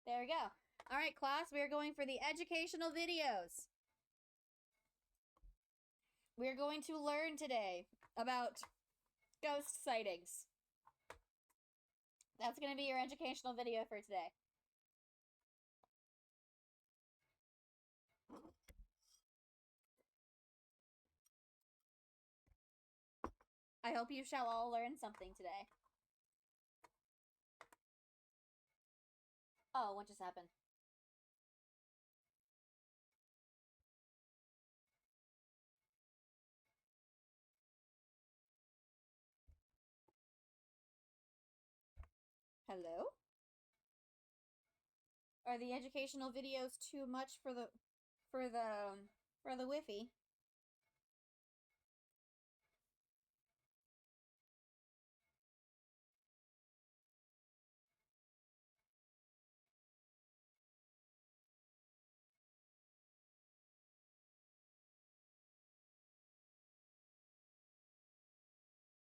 There we go. All right, class, we are going for the educational videos. We're going to learn today about ghost sightings. That's going to be your educational video for today. I hope you shall all learn something today. Oh, what just happened? Hello? Are the educational videos too much for the Wi-Fi?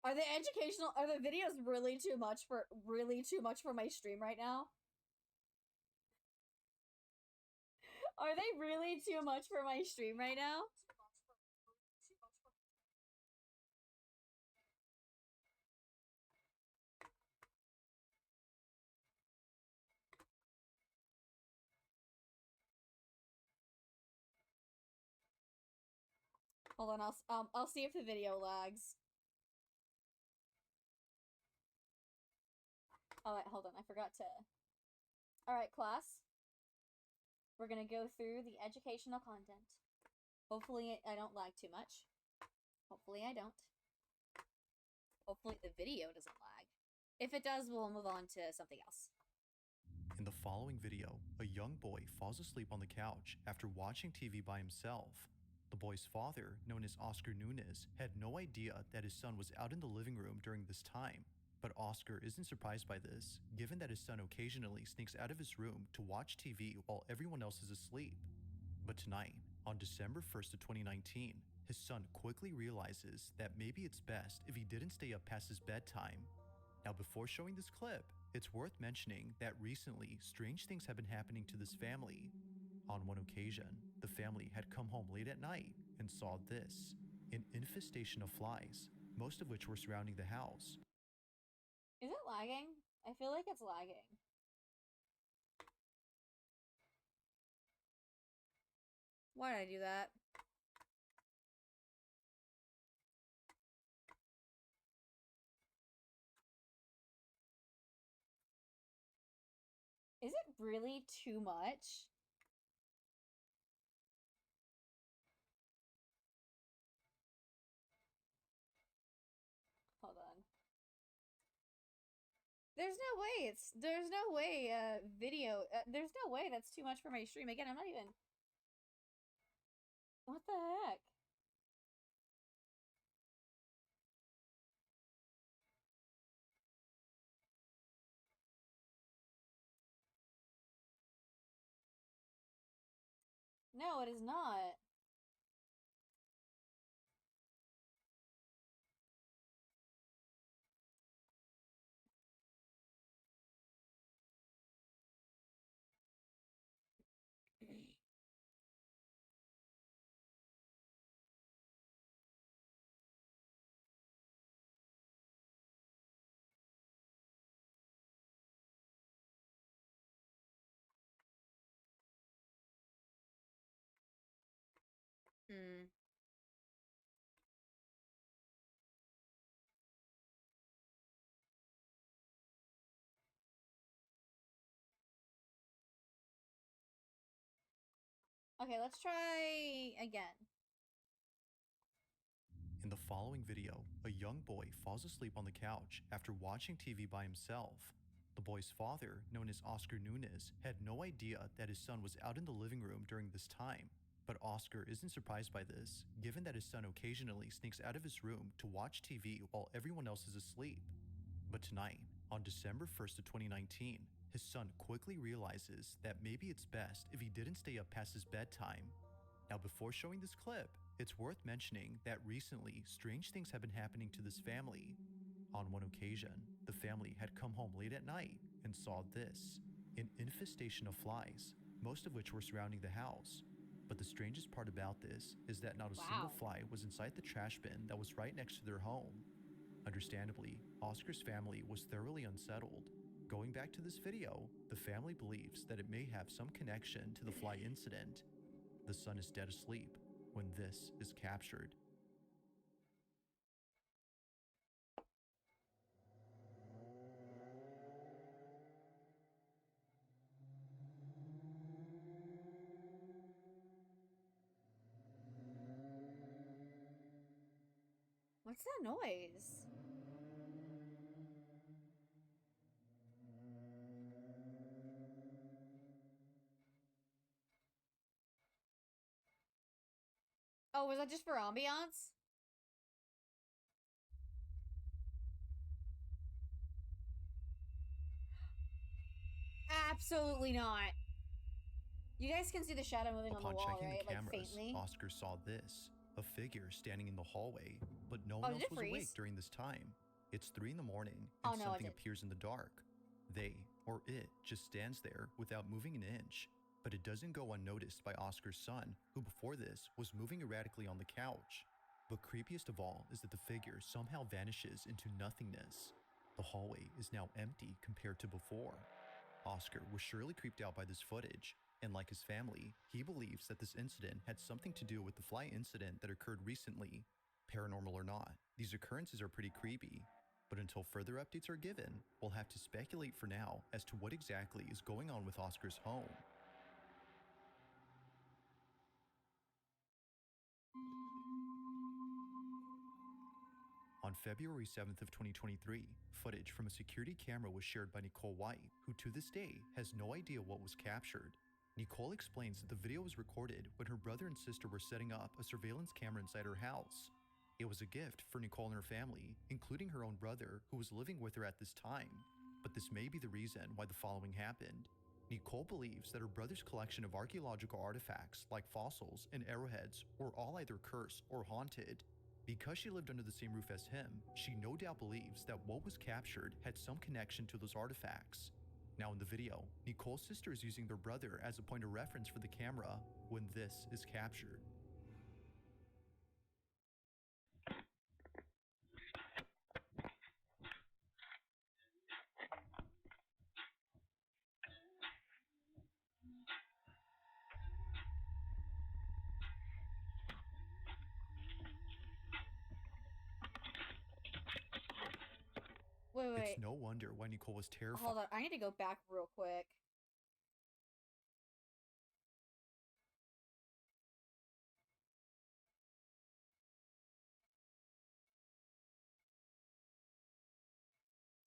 Are the videos really too much for my stream right now? Are they really too much for my stream right now? Hold on, I'll see if the video lags. Oh wait, hold on, I forgot to. All right, class. We're gonna go through the educational content. Hopefully, I don't lag too much. Hopefully, I don't. Hopefully, the video doesn't lag. If it does, we'll move on to something else. In the following video, a young boy falls asleep on the couch after watching TV by himself. The boy's father, known as Oscar Nunez, had no idea that his son was out in the living room during this time. But Oscar isn't surprised by this, given that his son occasionally sneaks out of his room to watch TV while everyone else is asleep. But tonight, on December 1st of 2019, his son quickly realizes that maybe it's best if he didn't stay up past his bedtime. Now, before showing this clip, it's worth mentioning that recently, strange things have been happening to this family. On one occasion, the family had come home late at night and saw this, an infestation of flies, most of which were surrounding the house. Is it lagging? I feel like it's lagging. Why did I do that? Is it really too much? Hold on. There's no way there's no way there's no way that's too much for my stream. Again, I'm not even. What the heck? No, it is not. Hmm. Okay, let's try again. In the following video, a young boy falls asleep on the couch after watching TV by himself. The boy's father, known as Oscar Nunez, had no idea that his son was out in the living room during this time. But Oscar isn't surprised by this, given that his son occasionally sneaks out of his room to watch TV while everyone else is asleep. But tonight, on December 1st of 2019, his son quickly realizes that maybe it's best if he didn't stay up past his bedtime. Now, before showing this clip, it's worth mentioning that recently, strange things have been happening to this family. On one occasion, the family had come home late at night and saw this, an infestation of flies, most of which were surrounding the house. But the strangest part about this is that not a single fly was inside the trash bin that was right next to their home. Understandably, Oscar's family was thoroughly unsettled. Going back to this video, the family believes that it may have some connection to the fly incident. The son is dead asleep when this is captured. What's that noise? Oh, was that just for ambiance? Absolutely not. You guys can see the shadow moving on the wall, Upon checking right? the cameras, Like faintly. Oscar saw this, a figure standing in the hallway, but no one else was awake during this time. It's 3 in the morning and something appears in the dark. They, or it, just stands there without moving an inch, but it doesn't go unnoticed by Oscar's son, who before this was moving erratically on the couch. But creepiest of all is that the figure somehow vanishes into nothingness. The hallway is now empty compared to before. Oscar was surely creeped out by this footage, and like his family, he believes that this incident had something to do with the fly incident that occurred recently. Paranormal or not, these occurrences are pretty creepy, but until further updates are given, we'll have to speculate for now as to what exactly is going on with Oscar's home. On February 7th of 2023, footage from a security camera was shared by Nicole White, who to this day has no idea what was captured. Nicole explains that the video was recorded when her brother and sister were setting up a surveillance camera inside her house. It was a gift for Nicole and her family, including her own brother, who was living with her at this time. But this may be the reason why the following happened. Nicole believes that her brother's collection of archaeological artifacts, like fossils and arrowheads, were all either cursed or haunted. Because she lived under the same roof as him, she no doubt believes that what was captured had some connection to those artifacts. Now in the video, Nicole's sister is using their brother as a point of reference for the camera when this is captured. Wait. It's no wonder why Nicole was terrified. Hold on, I need to go back real quick.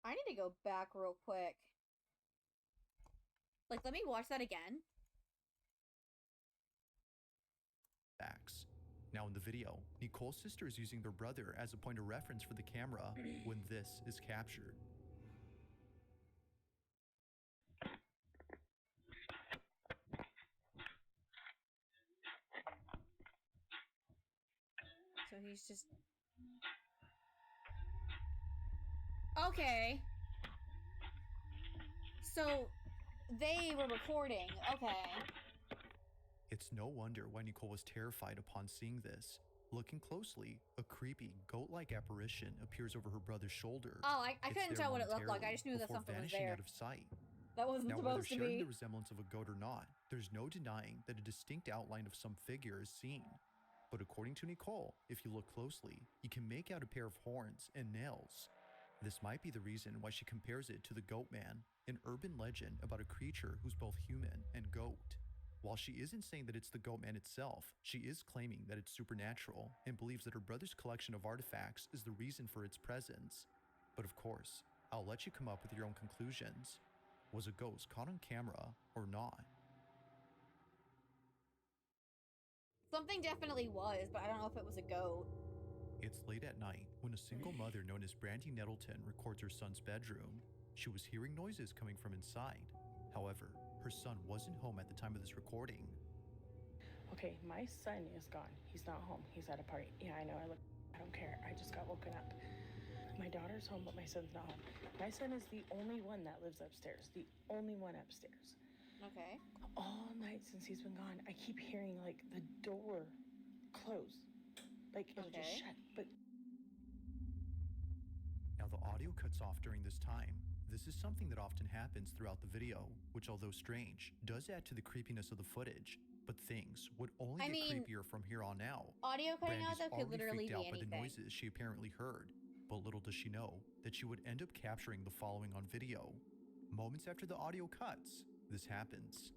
I need to go back real quick. Like, let me watch that again. Facts. Now in the video, Nicole's sister is using their brother as a point of reference for the camera when this is captured. So he's just... Okay. So, they were recording. Okay. It's no wonder why Nicole was terrified upon seeing this. Looking closely, a creepy, goat-like apparition appears over her brother's shoulder. Oh, I couldn't tell what it looked like. I just knew that something was there. Out of sight. That wasn't now, supposed to be. Now, whether sharing the resemblance of a goat or not, there's no denying that a distinct outline of some figure is seen. But according to Nicole, if you look closely, you can make out a pair of horns and nails. This might be the reason why she compares it to the Goat Man, an urban legend about a creature who's both human and goat. While she isn't saying that it's the Goat Man itself, she is claiming that it's supernatural and believes that her brother's collection of artifacts is the reason for its presence. But of course, I'll let you come up with your own conclusions. Was a ghost caught on camera or not? Something definitely was, but I don't know if it was a goat. It's late at night when a single mother known as Brandy Nettleton records her son's bedroom. She was hearing noises coming from inside. However, her son wasn't home at the time of this recording. Okay, my son is gone. He's not home. He's at a party. Yeah, I know. I don't care. I just got woken up. My daughter's home, but my son's not home. My son is the only one that lives upstairs. The only one upstairs. Okay. All night since he's been gone, I keep hearing like the door close. Like it'll just Okay. shut. But Now, the audio cuts off during this time. This is something that often happens throughout the video, which, although strange, does add to the creepiness of the footage. But things would only I get mean, creepier from here on out. Audio cutting out Brandy's though could already literally freaked be out by the anything. noises she apparently heard, but little does she know that she would end up capturing the following on video. Moments after the audio cuts, this happens.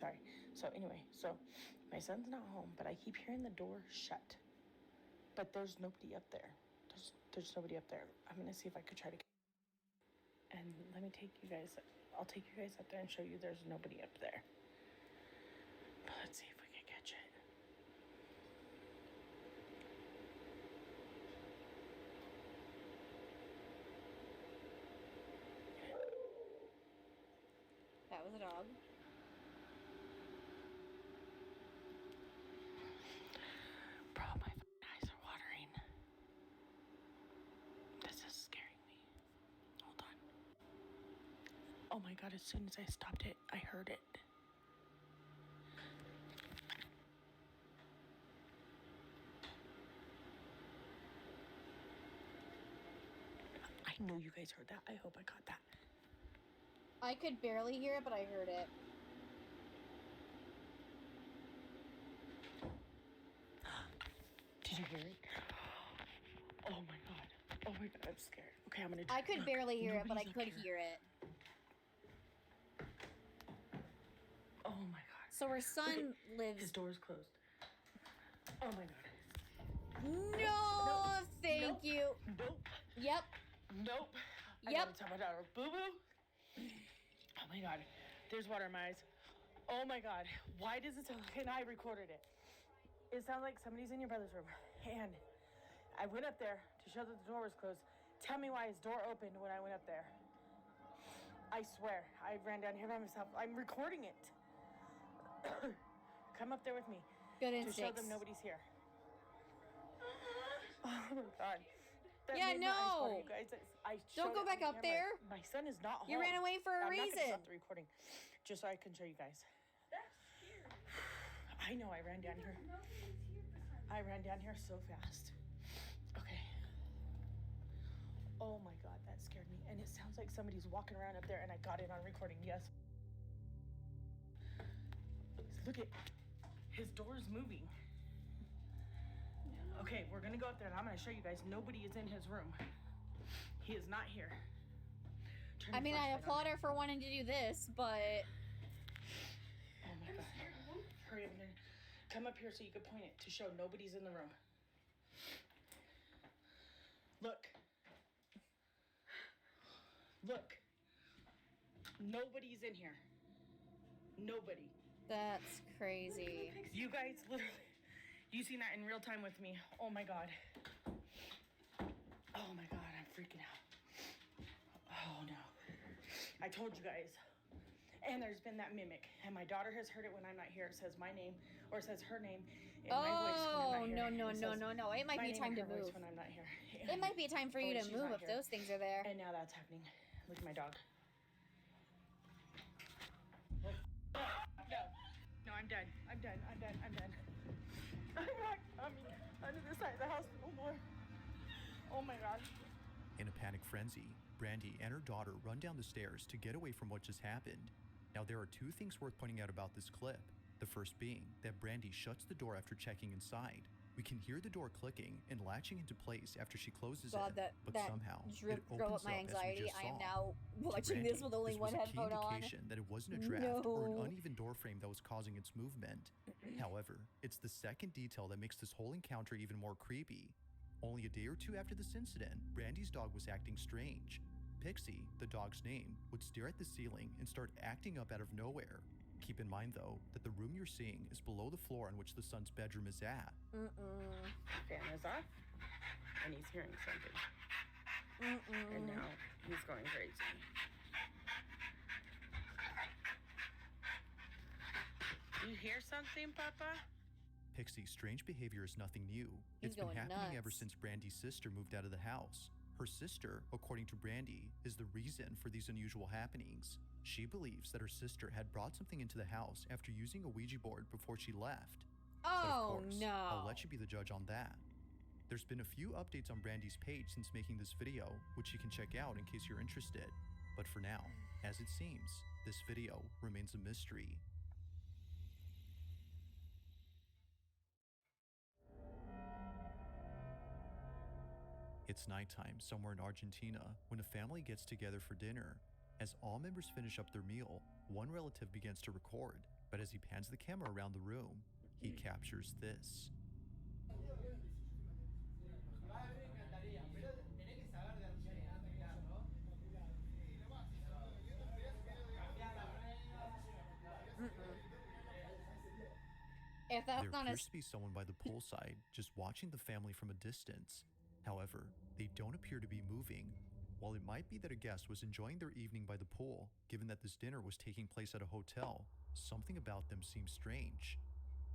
sorry. So anyway, so my son's not home, but I keep hearing the door shut. But there's nobody up there. There's nobody up there. I'm gonna see if I could try to. And let me take you guys. I'll take you guys up there and show you there's nobody up there. But let's see if we can catch it. That was a dog. Bro, my eyes are watering. This is scaring me. Hold on. Oh my god, as soon as I stopped it, I heard it. I know you guys heard that. I hope I caught that. I could barely hear it, but I heard it. Did you hear it? Oh my god. Oh my god, I'm scared. Okay, I'm gonna. I could barely hear it, but I Nobody's up could here. hear it. Oh my god. So her son His lives. door's closed. Oh my god. No, thank Nope. you. Nope. Yep. Nope. I Yep. gotta tell my daughter, boo boo. Oh my god. There's water in my eyes. Oh my god. Why does it sound like, and I recorded it. It sounds like somebody's in your brother's room. And I went up there to show that the door was closed. Tell me why his door opened when I went up there. I swear. I ran down here by myself. I'm recording it. Come up there with me. Good To show instincts. them nobody's here. Oh my god. That Yeah, made my eyes water, no. you guys. I Don't showed go it back on up camera. there. My son is not home. You ran away for a I'm not reason. gonna stop the recording, just so I can show you guys. That's scary. I know. I ran down here. I ran down here so fast. Okay. Oh my god, that scared me. And it sounds like somebody's walking around up there, and I got it on recording. Yes. Look at his door's moving. Okay, we're gonna go up there, and I'm gonna show you guys. Nobody is in his room. He is not here. Turn I your mean, I flashlight applaud her for wanting to do this, but on. Oh my god. Hurry up and come up here so you can point it to show nobody's in the room. Look. Look. Nobody's in here. Nobody. that's crazy. You guys literally, you seen that in real time with me. Oh my god. Oh my god, I'm freaking out. Oh no. I told you guys. And there's been that mimic. And my daughter has heard it when I'm not here. It says my name, or it says her name in my voice when Oh, I'm not here. no, no, It no, says no, no. It might my be name time in to her voice move. when I'm not here. It might be time for you Oh, to she's move not if here. those things are there. And now that's happening. Look at my dog. No, I'm done. I'm done. I'm done. I'm done. I'm not coming under the side of the house no more. Oh my god. In a panic frenzy, Brandy and her daughter run down the stairs to get away from what just happened. Now, there are two things worth pointing out about this clip. The first being that Brandy shuts the door after checking inside. We can hear the door clicking and latching into place after she closes God, it, but that somehow drip it drove opens up my as we anxiety. just I am saw. now To watching Brandy, this with only one was a key headphone on. indication that it wasn't a draft or an No. uneven door frame that was causing its movement. However, it's the second detail that makes this whole encounter even more creepy. Only a day or two after this incident, Brandy's dog was acting strange. Pixie, the dog's name, would stare at the ceiling and start acting up out of nowhere. Keep in mind, though, that the room you're seeing is below the floor on which the son's bedroom is at. Fan is off, and he's hearing something. And now he's going crazy. You hear something, Papa? Pixie's strange behavior is nothing new. He's It's been going happening ever nuts. since Brandy's sister moved out of the house. Her sister, according to Brandy, is the reason for these unusual happenings. She believes that her sister had brought something into the house after using a Ouija board before she left. But of Oh, course, no. I'll let you be the judge on that. There's been a few updates on Brandy's page since making this video, which you can check out in case you're interested. But for now, as it seems, this video remains a mystery. It's nighttime somewhere in Argentina when a family gets together for dinner. As all members finish up their meal, one relative begins to record, but as he pans the camera around the room, he captures this. If that's There not appears to be someone by the poolside just watching the family from a distance. However, they don't appear to be moving. While it might be that a guest was enjoying their evening by the pool, given that this dinner was taking place at a hotel, something about them seems strange.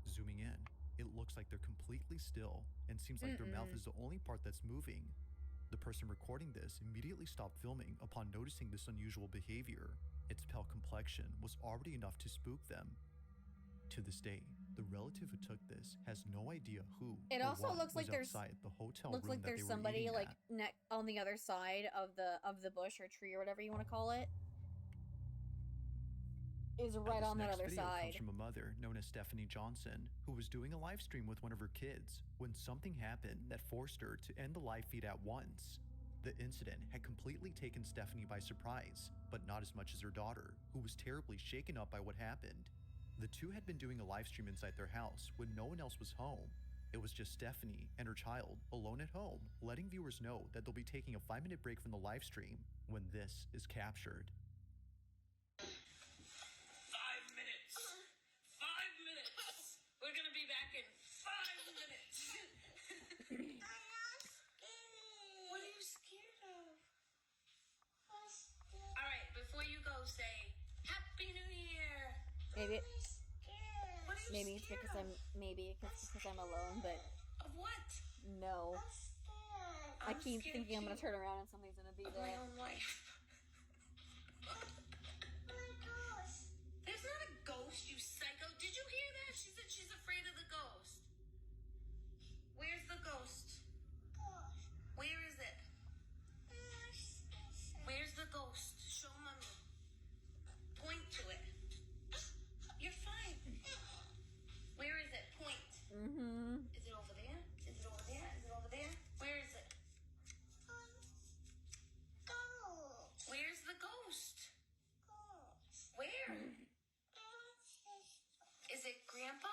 Zooming in, it looks like they're completely still and seems like their mouth is the only part that's moving. The person recording this immediately stopped filming upon noticing this unusual behavior. Its pale complexion was already enough to spook them. To this day, the relative who took this has no idea who It or also what looks like was there's outside the hotel looks room like that there's they were somebody eating like at. on the other side of the bush or tree or whatever you want to call it. Is right This on that next other video side. comes from a mother known as Stephanie Johnson, who was doing a live stream with one of her kids when something happened that forced her to end the live feed at once. The incident had completely taken Stephanie by surprise, but not as much as her daughter, who was terribly shaken up by what happened. The two had been doing a live stream inside their house when no one else was home. It was just Stephanie and her child alone at home, letting viewers know that they'll be taking a 5-minute break from the live stream when this is captured. 5 minutes. 5 minutes. We're gonna be back in 5 minutes. What are you scared of? All right, before you go, say Happy New Year. Maybe What are you maybe it's scared because of? because I'm alone, but Of what? no. I I'm keep scared thinking I'm gonna too. turn around and something's gonna be Of my there. own life. There's not a ghost, you psycho. Did you hear that? She said she's afraid of the ghost. Where's the ghost? Where is it? Where's the ghost? Show mommy. Point to it. You're fine. Where is it? Point. Mm-hmm. Is it over there? Is it over there? Is it over there? Where is it? Where's the ghost? Where? Is it Grandpa?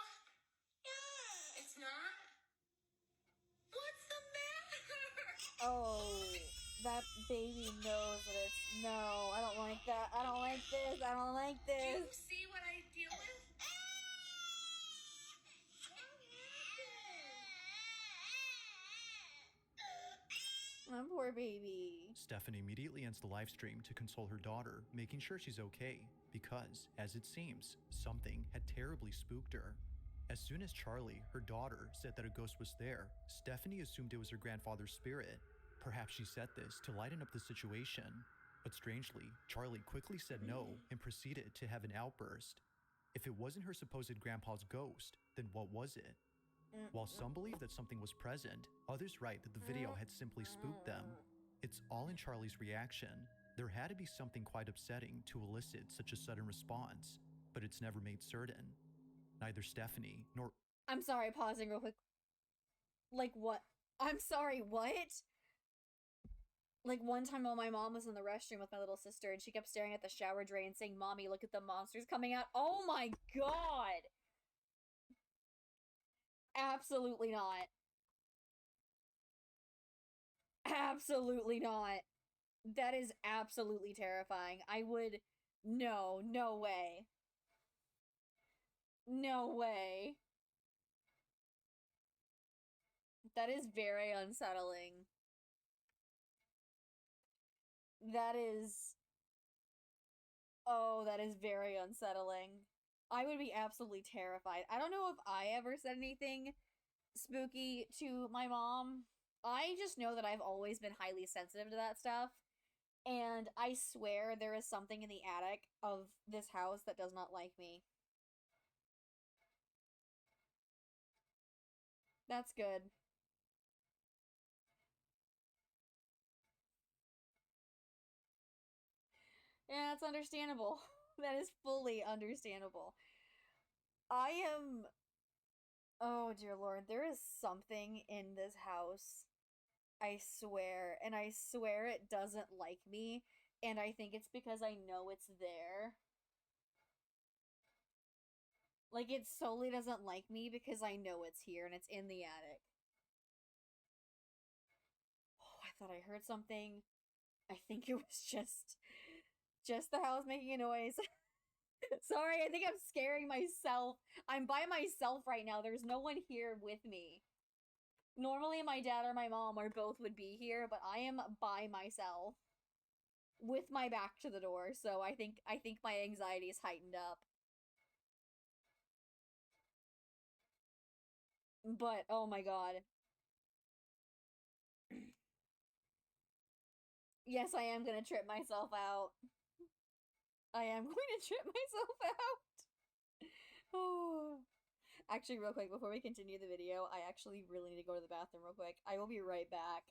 It's not? What's the matter? Oh, that baby knows that it's no. I don't like that. I don't like this. I don't like Do you this. see what I deal with? My poor baby. Stephanie immediately ends the live stream to console her daughter, making sure she's okay, because, as it seems, something had terribly spooked her. As soon as Charlie, her daughter, said that a ghost was there, Stephanie assumed it was her grandfather's spirit. Perhaps she said this to lighten up the situation. But strangely, Charlie quickly said no and proceeded to have an outburst. If it wasn't her supposed grandpa's ghost, then what was it? While some believe that something was present, others write that the video had simply spooked them. It's all in Charlie's reaction. There had to be something quite upsetting to elicit such a sudden response, but it's never made certain. Neither Stephanie nor... I'm sorry, pausing real quick. Like what? I'm sorry, what? Like one time while my mom was in the restroom with my little sister and she kept staring at the shower drain saying, "Mommy, look at the monsters coming out." Oh my god! Absolutely not. Absolutely not. That is absolutely terrifying. I would... No, no way. No way. That is very unsettling. That is... Oh, that is very unsettling. I would be absolutely terrified. I don't know if I ever said anything spooky to my mom I just know that I've always been highly sensitive to that stuff, and I swear there is something in the attic of this house that does not like me. That's good. Yeah, that's understandable. That is fully understandable. I am. Oh, dear Lord, there is something in this house. I swear. And I swear it doesn't like me. And I think it's because I know it's there. Like, it solely doesn't like me because I know it's here and it's in the attic. Oh, I thought I heard something. I think it was just the house making a noise. Sorry, I think I'm scaring myself. I'm by myself right now. There's no one here with me. Normally my dad or my mom or both would be here, but I am by myself with my back to the door. So I think my anxiety is heightened up. But oh my god. Yes, I am going to trip myself out. I am going to trip myself out. Oh. Actually, real quick, before we continue the video, I actually really need to go to the bathroom real quick. I will be right back.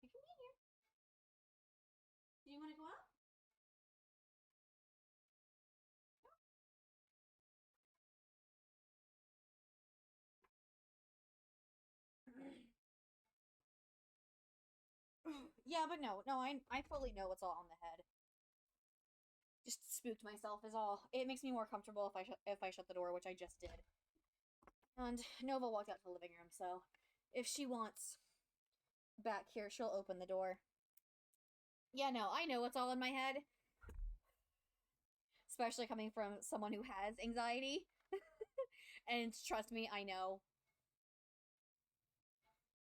You can be here. Do you want to go out? Yeah, but no, I fully know what's all on the head. Just spooked myself is all. It makes me more comfortable if I shut the door, which I just did. And Nova walked out to the living room, so if she wants back here, she'll open the door. Yeah, no, I know what's all in my head, especially coming from someone who has anxiety. And trust me, I know.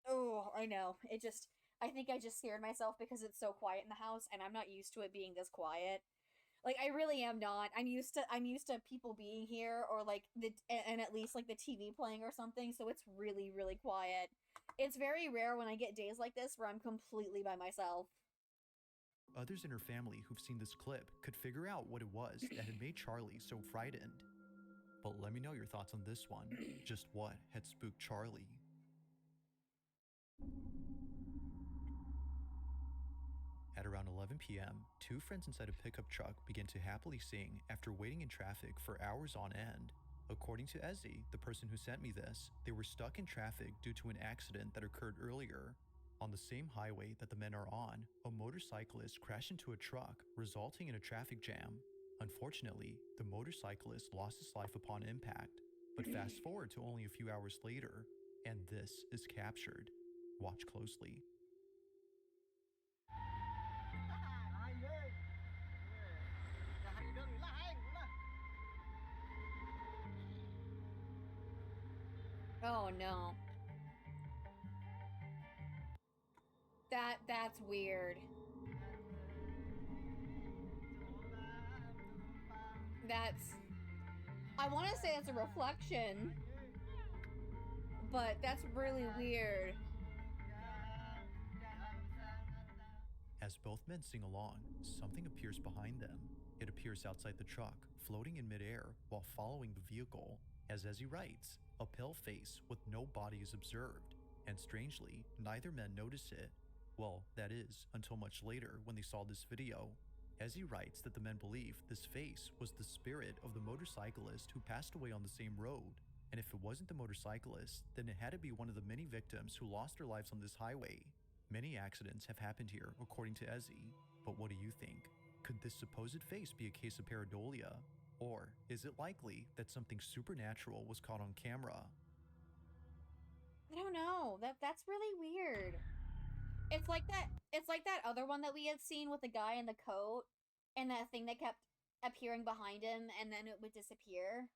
Oh, I know. I think I just scared myself because it's so quiet in the house and I'm not used to it being this quiet. Like I really am not. I'm used to people being here or like and at least like the TV playing or something, so it's really really quiet. It's very rare when I get days like this where I'm completely by myself. Others in her family who've seen this clip could figure out what it was that had made Charlie so frightened. But let me know your thoughts on this one. Just what had spooked Charlie? At around 11 p.m., two friends inside a pickup truck began to happily sing after waiting in traffic for hours on end. According to Ezzy, the person who sent me this, they were stuck in traffic due to an accident that occurred earlier. On the same highway that the men are on, a motorcyclist crashed into a truck, resulting in a traffic jam. Unfortunately, the motorcyclist lost his life upon impact. But fast forward to only a few hours later, and this is captured. Watch closely. Oh no. That's weird. I want to say it's a reflection, but that's really weird. As both men sing along, something appears behind them. It appears outside the truck, floating in midair while following the vehicle. As Ezzy writes, a pale face with no body is observed, and strangely, neither man notice it. Well, that is, until much later when they saw this video. Ezzy writes that the men believe this face was the spirit of the motorcyclist who passed away on the same road. And if it wasn't the motorcyclist, then it had to be one of the many victims who lost their lives on this highway. Many accidents have happened here, according to Ezzy. But what do you think? Could this supposed face be a case of pareidolia? Or is it likely that something supernatural was caught on camera? I don't know. That's really weird. It's like that other one that we had seen with the guy in the coat and that thing that kept appearing behind him and then it would disappear.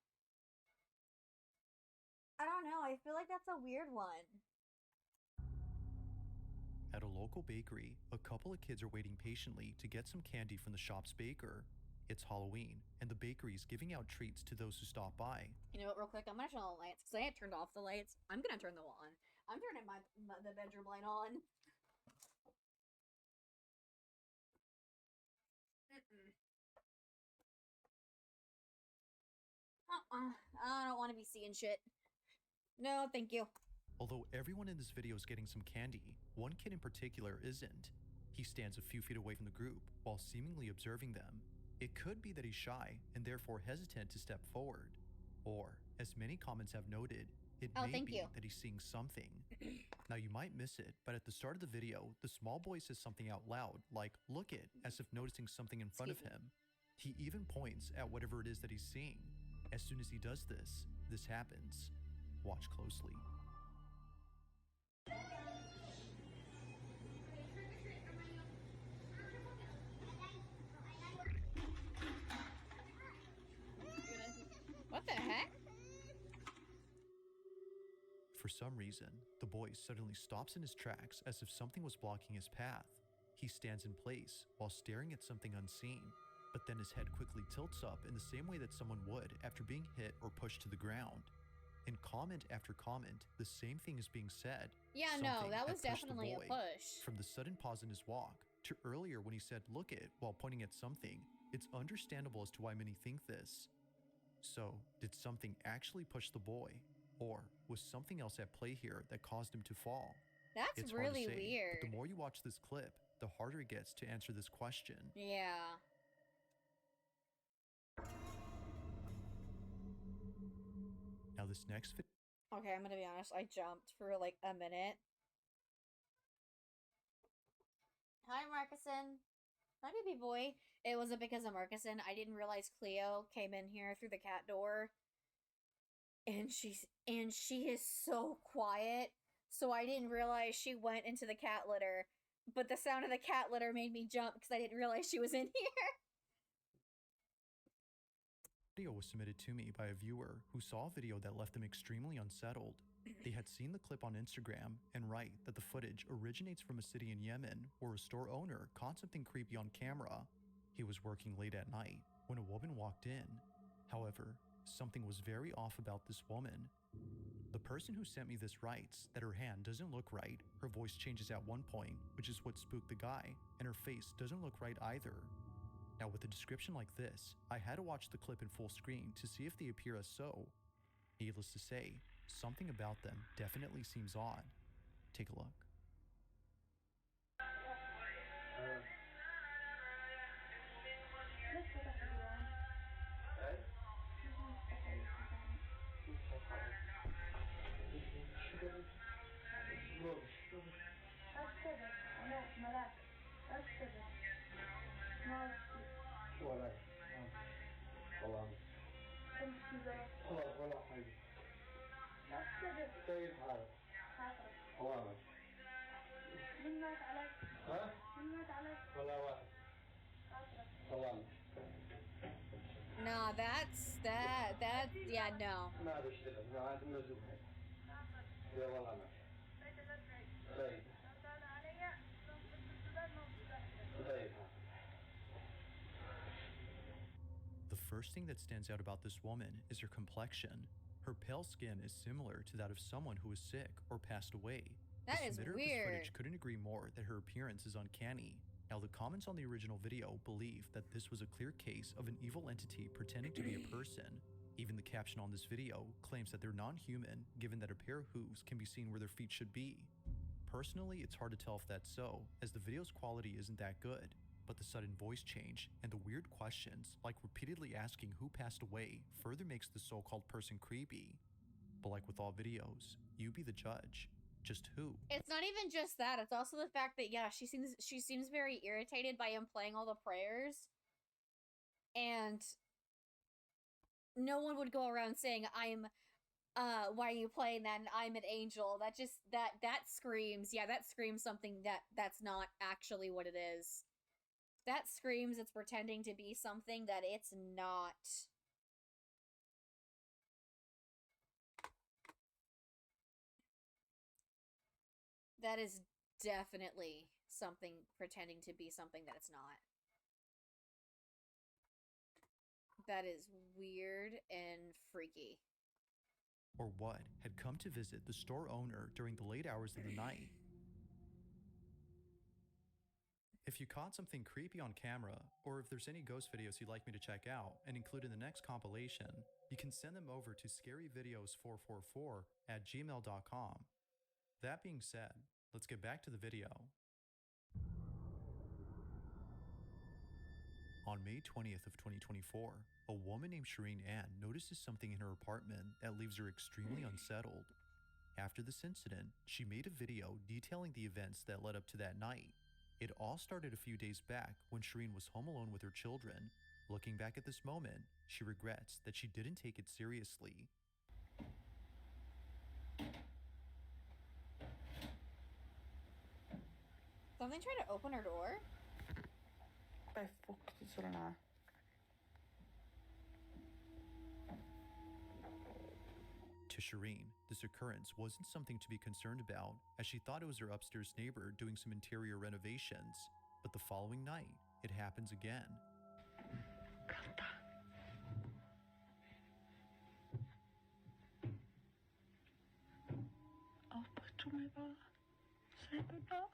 I don't know. I feel like that's a weird one. At a local bakery, a couple of kids are waiting patiently to get some candy from the shop's baker. It's Halloween, and the bakery is giving out treats to those who stop by. You know what, real quick, I'm gonna turn on the lights, because I had turned off the lights. I'm gonna turn them on. I'm turning the bedroom light on. I don't want to be seeing shit. No, thank you. Although everyone in this video is getting some candy, one kid in particular isn't. He stands a few feet away from the group while seemingly observing them. It could be that he's shy and therefore hesitant to step forward. Or, as many comments have noted, it may be that he's seeing something. Now you might miss it, but at the start of the video, the small boy says something out loud, like, "Look it," as if noticing something in front of him. He even points at whatever it is that he's seeing. As soon as he does this, this happens. Watch closely. What the heck? For some reason, the boy suddenly stops in his tracks as if something was blocking his path. He stands in place while staring at something unseen, but then his head quickly tilts up in the same way that someone would after being hit or pushed to the ground. In comment after comment, the same thing is being said. Yeah, no, that was definitely a push. From the sudden pause in his walk to earlier when he said "look it" while pointing at something, it's understandable as to why many think this. So, did something actually push the boy? Or was something else at play here that caused him to fall? That's It's really hard to say, weird. but the more you watch this clip, the harder it gets to answer this question. Yeah. Now this next video. Okay, I'm gonna be honest, I jumped for like a minute. Hi, Marcuson. Hi, baby boy. It wasn't because of Marcuson. I didn't realize Cleo came in here through the cat door. And she is so quiet. So I didn't realize she went into the cat litter. But the sound of the cat litter made me jump because I didn't realize she was in here. Video was submitted to me by a viewer who saw a video that left them extremely unsettled. They had seen the clip on Instagram and write that the footage originates from a city in Yemen where a store owner caught something creepy on camera. He was working late at night when a woman walked in. However, something was very off about this woman. The person who sent me this writes that her hand doesn't look right, her voice changes at one point, which is what spooked the guy, and her face doesn't look right either. Now with a description like this, I had to watch the clip in full screen to see if they appear as so. Needless to say, something about them definitely seems odd. Take a look. كيف حالك؟ أوامر. من مات عليك؟ ها؟ من مات عليك؟ ولا واحد. أوامر. No, that yeah, no. ما بشتغل، ما عاد مزوج. يا والله ما. طيب. طيب. The first thing that stands out about this woman is her complexion. Her pale skin is similar to that of someone who is sick or passed away. That The is submitter of this weird. footage couldn't agree more that her appearance is uncanny. Now, the comments on the original video believe that this was a clear case of an evil entity pretending to be a person. Even the caption on this video claims that they're non-human, given that a pair of hooves can be seen where their feet should be. Personally, it's hard to tell if that's so, as the video's quality isn't that good. But the sudden voice change and the weird questions, like repeatedly asking who passed away, further makes the so-called person creepy. But like with all videos, you be the judge. Just who? It's not even just that. It's also the fact that yeah, she seems very irritated by him playing all the prayers, and no one would go around saying I'm why are you playing that and I'm an angel. That just that screams, yeah, that screams something that's not actually what it is. That screams it's pretending to be something that it's not. That is definitely something pretending to be something that it's not. That is weird and freaky. Or what had come to visit the store owner during the late hours of the night. If you caught something creepy on camera, or if there's any ghost videos you'd like me to check out and include in the next compilation, you can send them over to scaryvideos444@gmail.com. That being said, let's get back to the video. On May 20th of 2024, a woman named Shireen Ann notices something in her apartment that leaves her extremely unsettled. After this incident, she made a video detailing the events that led up to that night. It all started a few days back when Shireen was home alone with her children. Looking back at this moment, she regrets that she didn't take it seriously. Something tried to open her door? Vad fuktigt sådana. To Shireen, this occurrence wasn't something to be concerned about, as she thought it was her upstairs neighbor doing some interior renovations. But the following night, it happens again. Kanta. Avbryter mig bara. Säg det bra.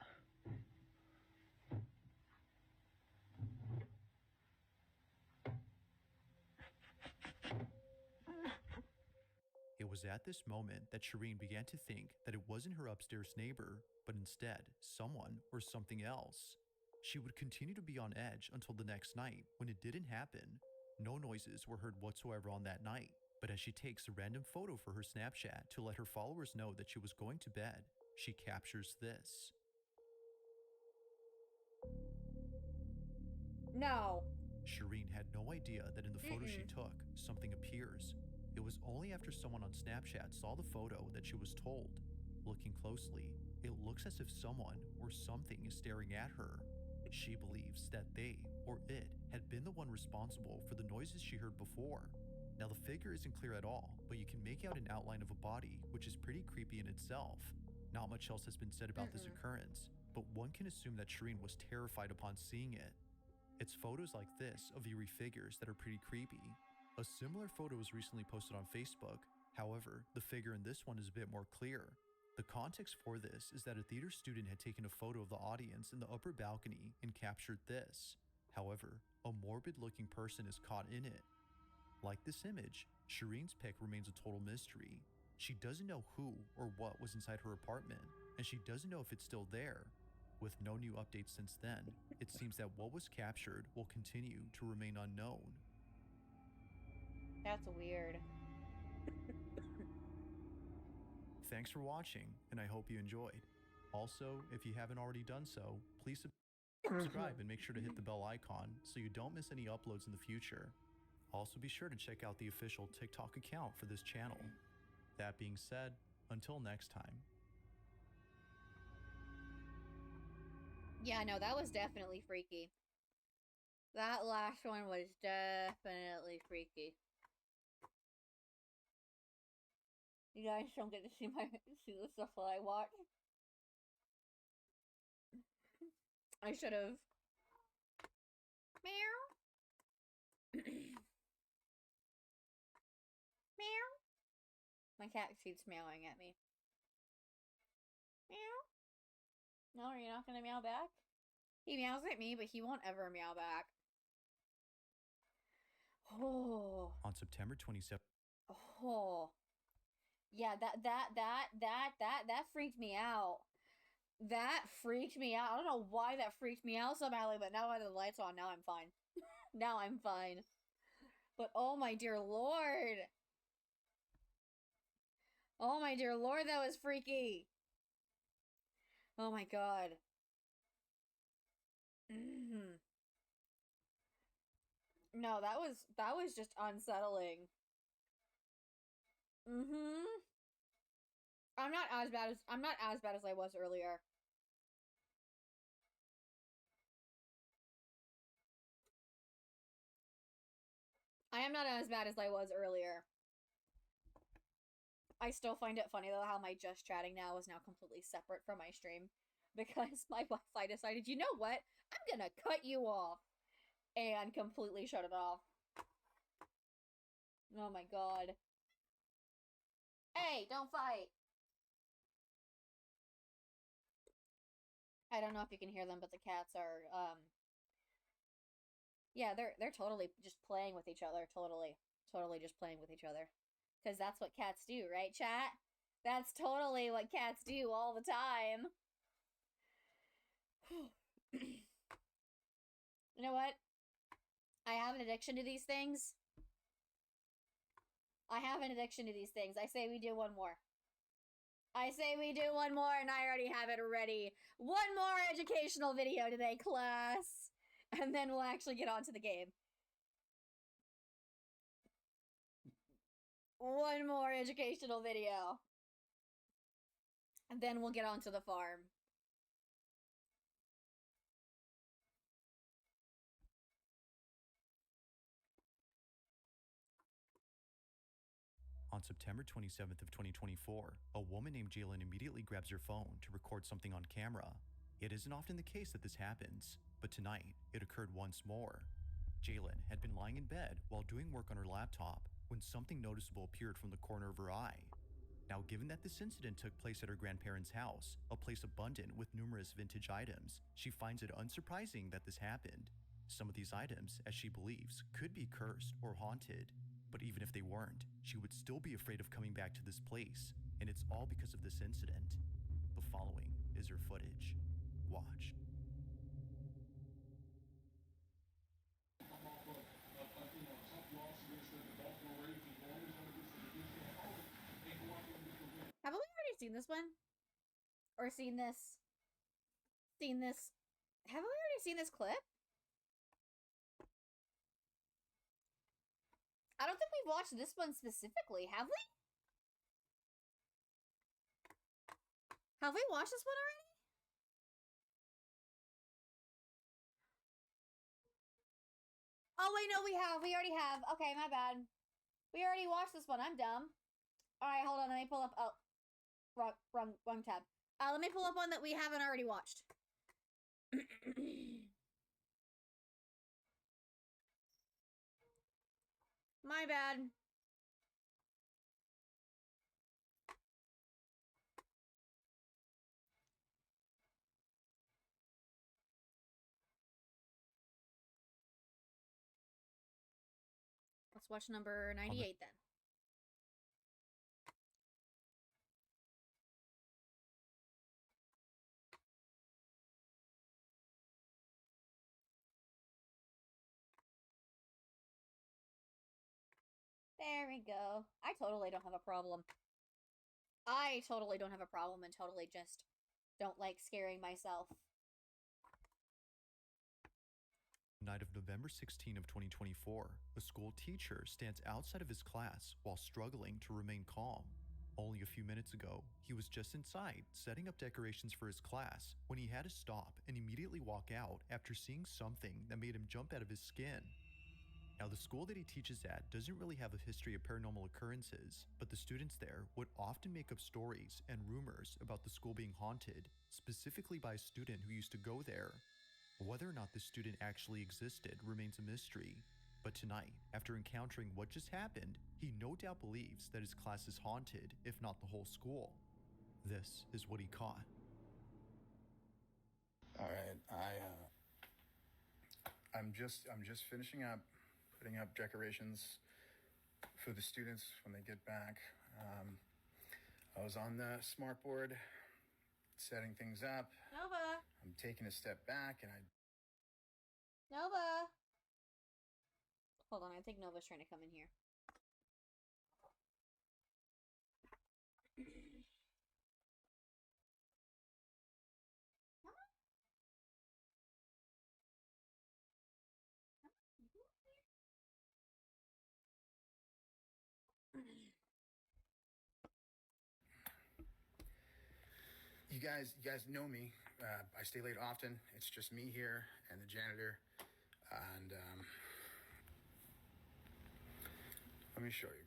It was at this moment that Shireen began to think that it wasn't her upstairs neighbor, but instead someone or something else. She would continue to be on edge until the next night when it didn't happen. No noises were heard whatsoever on that night, but as she takes a random photo for her Snapchat to let her followers know that she was going to bed, she captures this. No. Shireen had no idea that in the photo she took, something appears. It was only after someone on Snapchat saw the photo that she was told. Looking closely, it looks as if someone or something is staring at her. She believes that they, or it, had been the one responsible for the noises she heard before. Now the figure isn't clear at all, but you can make out an outline of a body, which is pretty creepy in itself. Not much else has been said about this occurrence, but one can assume that Shireen was terrified upon seeing it. It's photos like this of eerie figures that are pretty creepy. A similar photo was recently posted on Facebook. However, the figure in this one is a bit more clear. The context for this is that a theater student had taken a photo of the audience in the upper balcony and captured this. However, a morbid-looking person is caught in it. Like this image, Shireen's pic remains a total mystery. She doesn't know who or what was inside her apartment, and she doesn't know if it's still there. With no new updates since then, it seems that what was captured will continue to remain unknown. That's weird. Thanks for watching, and I hope you enjoyed. Also, if you haven't already done so, please subscribe and make sure to hit the bell icon so you don't miss any uploads in the future. Also, be sure to check out the official TikTok account for this channel. That being said, Until next time. Yeah, no, that was definitely freaky. That last one was definitely freaky. You guys don't get to see the stuff that I watch. I should have. Meow. Meow. My cat keeps meowing at me. Meow. No, are you not gonna meow back? He meows at me, but he won't ever meow back. Oh. On September 27th. Oh. Yeah, that freaked me out. That freaked me out. I don't know why that freaked me out so badly, but now that the lights on, now I'm fine. Now I'm fine. But oh my dear lord. Oh my dear lord, that was freaky. Oh my god. No, that was just unsettling. I'm not as bad as I was earlier. I am not as bad as I was earlier. I still find it funny though how my just chatting now is now completely separate from my stream because my Wi-Fi decided, you know what? I'm gonna cut you off and completely shut it off. Oh my god. Hey, don't fight. I don't know if you can hear them, but the cats are yeah, they're totally just playing with each other, totally just playing with each other. Cuz that's what cats do, right, chat? That's totally what cats do all the time. You know what? I have an addiction to these things. I say we do one more. And I already have it ready. One more educational video today, class. And then we'll actually get on to the game. One more educational video. And then we'll get on to the farm. On September 27th of 2024, a woman named Jalen immediately grabs her phone to record something on camera. It isn't often the case that this happens, but tonight, it occurred once more. Jalen had been lying in bed while doing work on her laptop when something noticeable appeared from the corner of her eye. Now, given that this incident took place at her grandparents' house, a place abundant with numerous vintage items, she finds it unsurprising that this happened. Some of these items, as she believes, could be cursed or haunted. But even if they weren't, she would still be afraid of coming back to this place, and it's all because of this incident. The following is her footage. Watch. Haven't we already seen this one? Or seen this? Haven't we already seen this clip? I don't think we've watched this one specifically, have we? Have we watched this one already? Oh wait, no, we have. We already have. Okay, my bad. We already watched this one. I'm dumb. Alright, hold on, let me pull up. Oh, wrong tab. Let me pull up one that we haven't already watched. My bad. Let's watch number 98 then. There we go. I totally don't have a problem. I totally don't have a problem and totally just don't like scaring myself. Night of November 16 of 2024, a school teacher stands outside of his class while struggling to remain calm. Only a few minutes ago, he was just inside setting up decorations for his class when he had to stop and immediately walk out after seeing something that made him jump out of his skin. Now, the school that he teaches at doesn't really have a history of paranormal occurrences, but the students there would often make up stories and rumors about the school being haunted, specifically by a student who used to go there. Whether or not this student actually existed remains a mystery, but tonight, after encountering what just happened, he no doubt believes that his class is haunted, if not the whole school. This is what he caught. All right, I'm just finishing up putting up decorations for the students when they get back. I was on the smart board setting things up. Nova! I'm taking a step back and Nova! Hold on, I think Nova's trying to come in here. you guys know me. I stay late often. It's just me here and the janitor. And let me show you.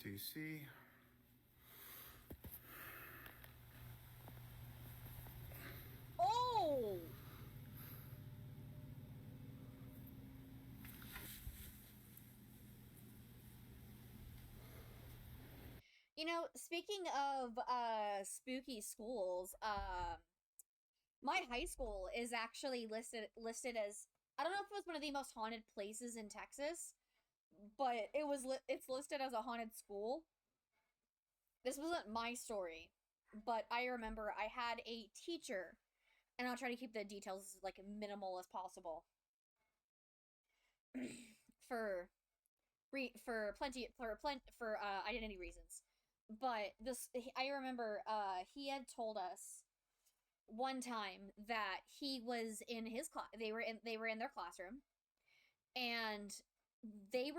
Do you see? Oh! You know, speaking of spooky schools, my high school is actually listed as, I don't know if it was one of the most haunted places in Texas, but it's listed as a haunted school. This wasn't my story, but I remember I had a teacher, and I'll try to keep the details like minimal as possible for identity reasons. But I remember he had told us one time that he was in his class. They were in their classroom, and they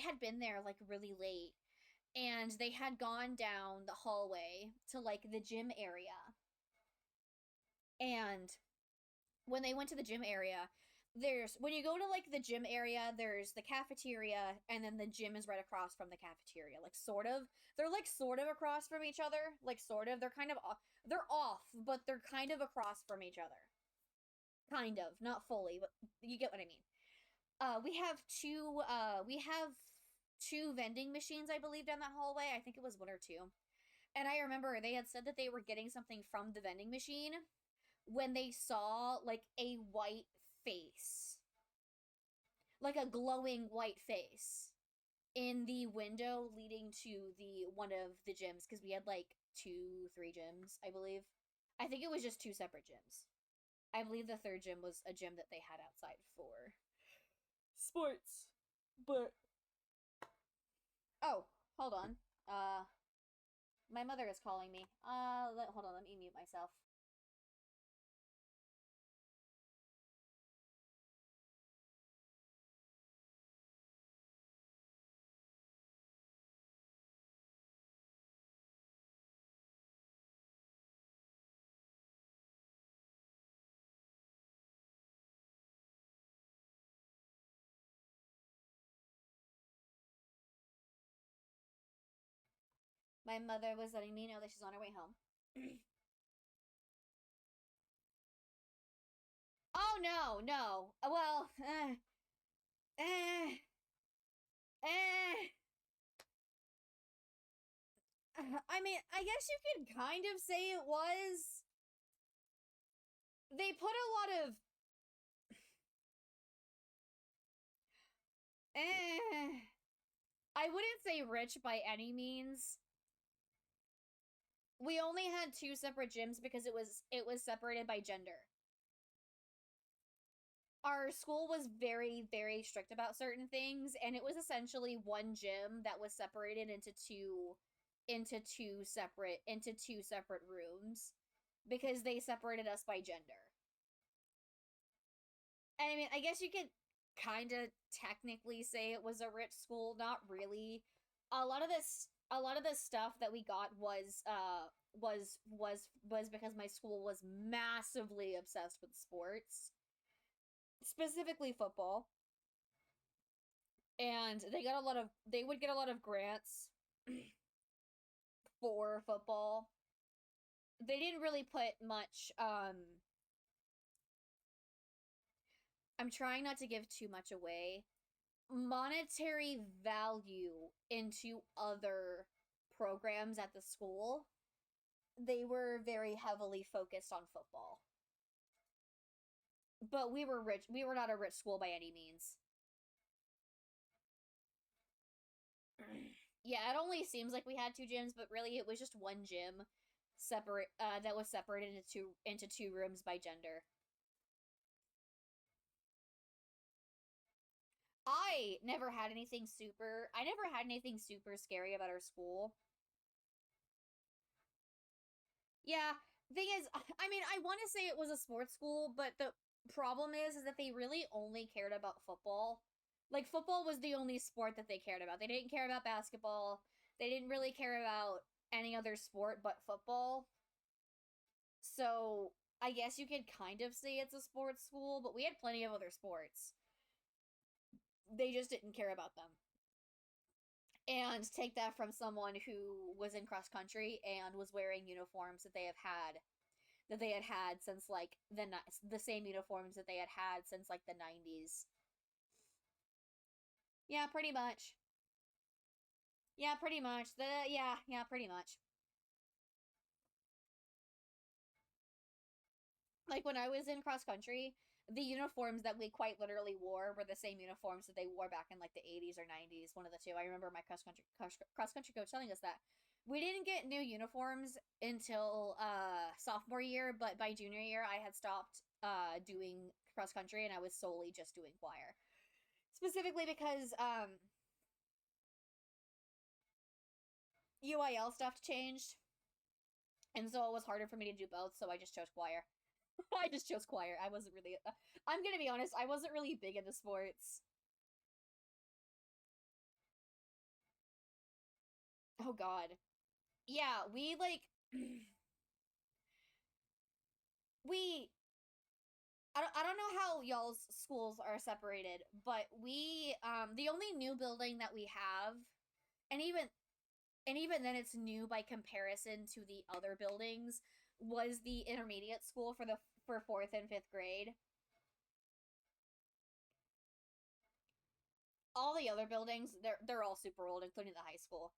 had been there like really late, and they had gone down the hallway to like the gym area. And when they went to the gym area, when you go to like the gym area, there's the cafeteria, and then the gym is right across from the cafeteria. Like sort of, they're like sort of across from each other. Like sort of, they're kind of they're off, but they're kind of across from each other. Kind of, not fully, but you get what I mean. We have two vending machines, I believe, down that hallway. I think it was one or two. And I remember they had said that they were getting something from the vending machine when they saw like a white face, like a glowing white face in the window leading to one of the gyms, because we had like 3 gyms, I believe. I think it was just 2 separate gyms. I believe the third gym was a gym that they had outside for sports. But oh, hold on. My mother is calling me. Hold on, let me mute myself. My mother was letting me know that she's on her way home. Oh, no. Well, I mean, I guess you could kind of say it was. They put a lot of I wouldn't say rich by any means. We only had 2 separate gyms because it was separated by gender. Our school was very, very strict about certain things, and it was essentially one gym that was separated into 2 into two separate rooms because they separated us by gender. And I mean, I guess you could kind of technically say it was a rich school, not really. A lot of this stuff that we got was because my school was massively obsessed with sports, specifically football. And they would get a lot of grants for football. They didn't really put much I'm trying not to give too much away, monetary value into other programs at the school. They were very heavily focused on football. But we were rich. We were not a rich school by any means. Yeah, it only seems like we had two gyms, but really it was just one gym that was separated into two rooms by gender. I never had anything super scary about our school. Yeah, thing is, I mean, I want to say it was a sports school, but the problem is that they really only cared about football. Like, football was the only sport that they cared about. They didn't care about basketball. They didn't really care about any other sport but football. So, I guess you could kind of say it's a sports school, but we had plenty of other sports. They just didn't care about them. And take that from someone who was in cross country and was wearing uniforms that they had had since like the same uniforms that they had had since like the 90s. Yeah, pretty much. Yeah, pretty much. Yeah, pretty much. Like when I was in cross country, the uniforms that we quite literally wore were the same uniforms that they wore back in like the 80s or 90s, one of the two. I remember my cross country coach telling us that. We didn't get new uniforms until sophomore year, but by junior year I had stopped doing cross country and I was solely just doing choir. Specifically because UIL stuff changed. And so it was harder for me to do both, so I just chose choir. I just chose choir. I wasn't really. I'm gonna be honest, I wasn't really big into sports. Oh god. Yeah, we like. we. I don't know how y'all's schools are separated, but the only new building that we have, and even then it's new by comparison to the other buildings, was the intermediate school for 4th and 5th grade. All the other buildings, they're all super old, including the high school.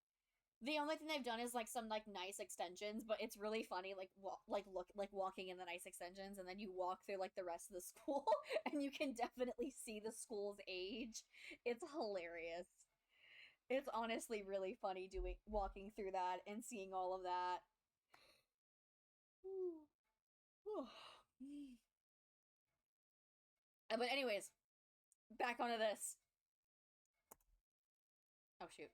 The only thing they've done is like some like nice extensions, but it's really funny like walking in the nice extensions and then you walk through like the rest of the school and you can definitely see the school's age. It's hilarious. It's honestly really funny walking through that and seeing all of that. But anyways, back onto this. Oh shoot.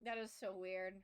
That is so weird.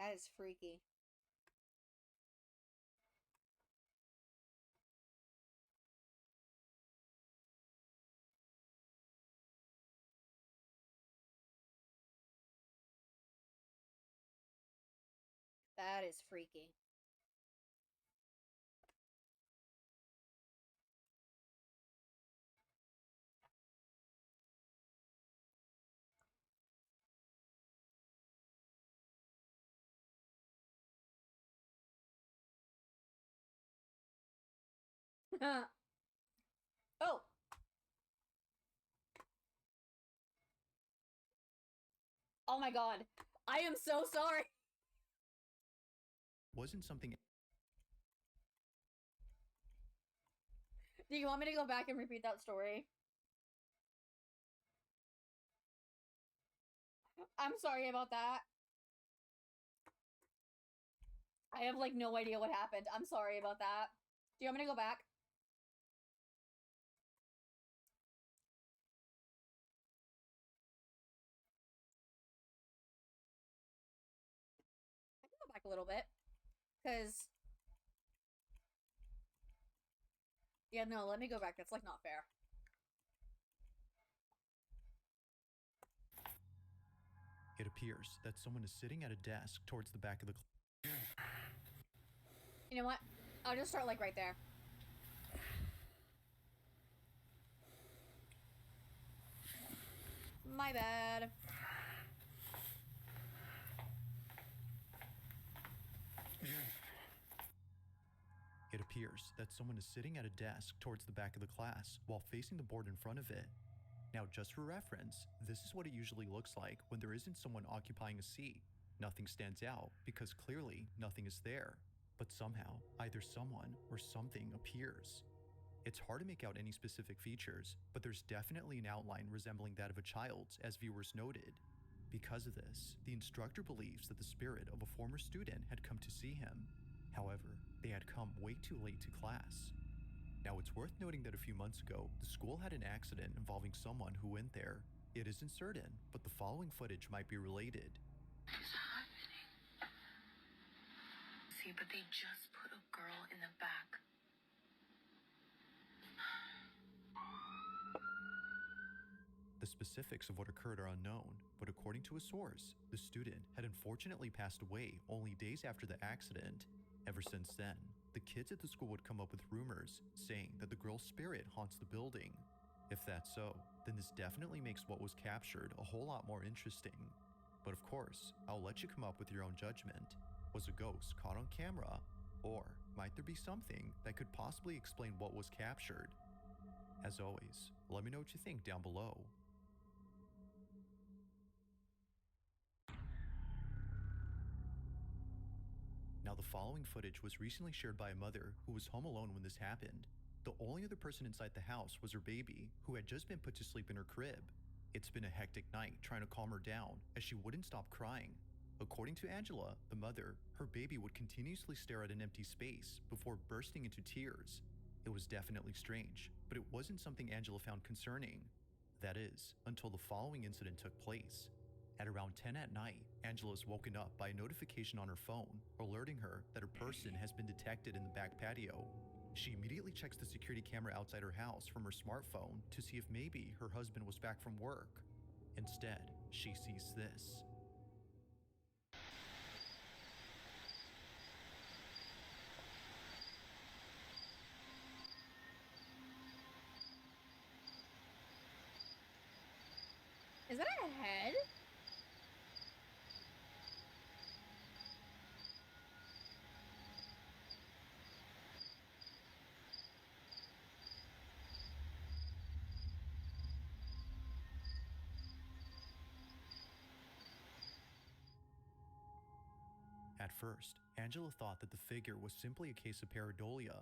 That is freaky. That is freaky. Oh! Oh my god. I am so sorry. Wasn't something Do you want me to go back and repeat that story? I'm sorry about that. I have, like, no idea what happened. I'm sorry about that. Do you want me to go back? I can go back a little bit. Because... Yeah, no, let me go back. That's, like, not fair. It appears that someone is sitting at a desk towards the back of the You know what? I'll just start, like, right there. My bad. It appears that someone is sitting at a desk towards the back of the class while facing the board in front of it. Now, just for reference, this is what it usually looks like when there isn't someone occupying a seat. Nothing stands out because clearly nothing is there, but somehow either someone or something appears. It's hard to make out any specific features, but there's definitely an outline resembling that of a child's, as viewers noted. Because of this, the instructor believes that the spirit of a former student had come to see him. However, they had come way too late to class. Now, it's worth noting that a few months ago, the school had an accident involving someone who went there. It isn't certain, but the following footage might be related. What's happening? See, but they just put a girl in the back. The specifics of what occurred are unknown, but according to a source, the student had unfortunately passed away only days after the accident. Ever since then, the kids at the school would come up with rumors saying that the girl's spirit haunts the building. If that's so, then this definitely makes what was captured a whole lot more interesting. But of course, I'll let you come up with your own judgment. Was a ghost caught on camera? Or might there be something that could possibly explain what was captured? As always, let me know what you think down below. Now, the following footage was recently shared by a mother who was home alone when this happened. The only other person inside the house was her baby, who had just been put to sleep in her crib. It's been a hectic night trying to calm her down, as she wouldn't stop crying. According to Angela, the mother, her baby would continuously stare at an empty space before bursting into tears. It was definitely strange, but it wasn't something Angela found concerning. That is, until the following incident took place. At around 10 at night, Angela is woken up by a notification on her phone, alerting her that a person has been detected in the back patio. She immediately checks the security camera outside her house from her smartphone to see if maybe her husband was back from work. Instead, she sees this. Is that a head? At first, Angela thought that the figure was simply a case of pareidolia,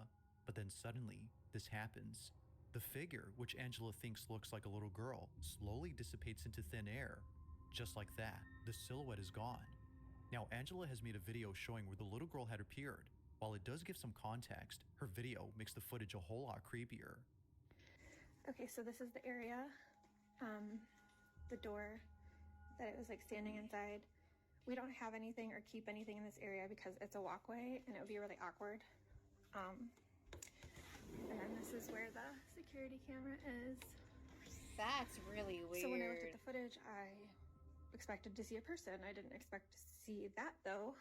but then suddenly, this happens. The figure, which Angela thinks looks like a little girl, slowly dissipates into thin air. Just like that, the silhouette is gone. Now, Angela has made a video showing where the little girl had appeared. While it does give some context, her video makes the footage a whole lot creepier. Okay, so this is the area, the door that it was like standing inside We don't have anything or keep anything in this area because it's a walkway and it would be really awkward. And then this is where the security camera is. That's really weird. So when I looked at the footage, I expected to see a person. I didn't expect to see that though.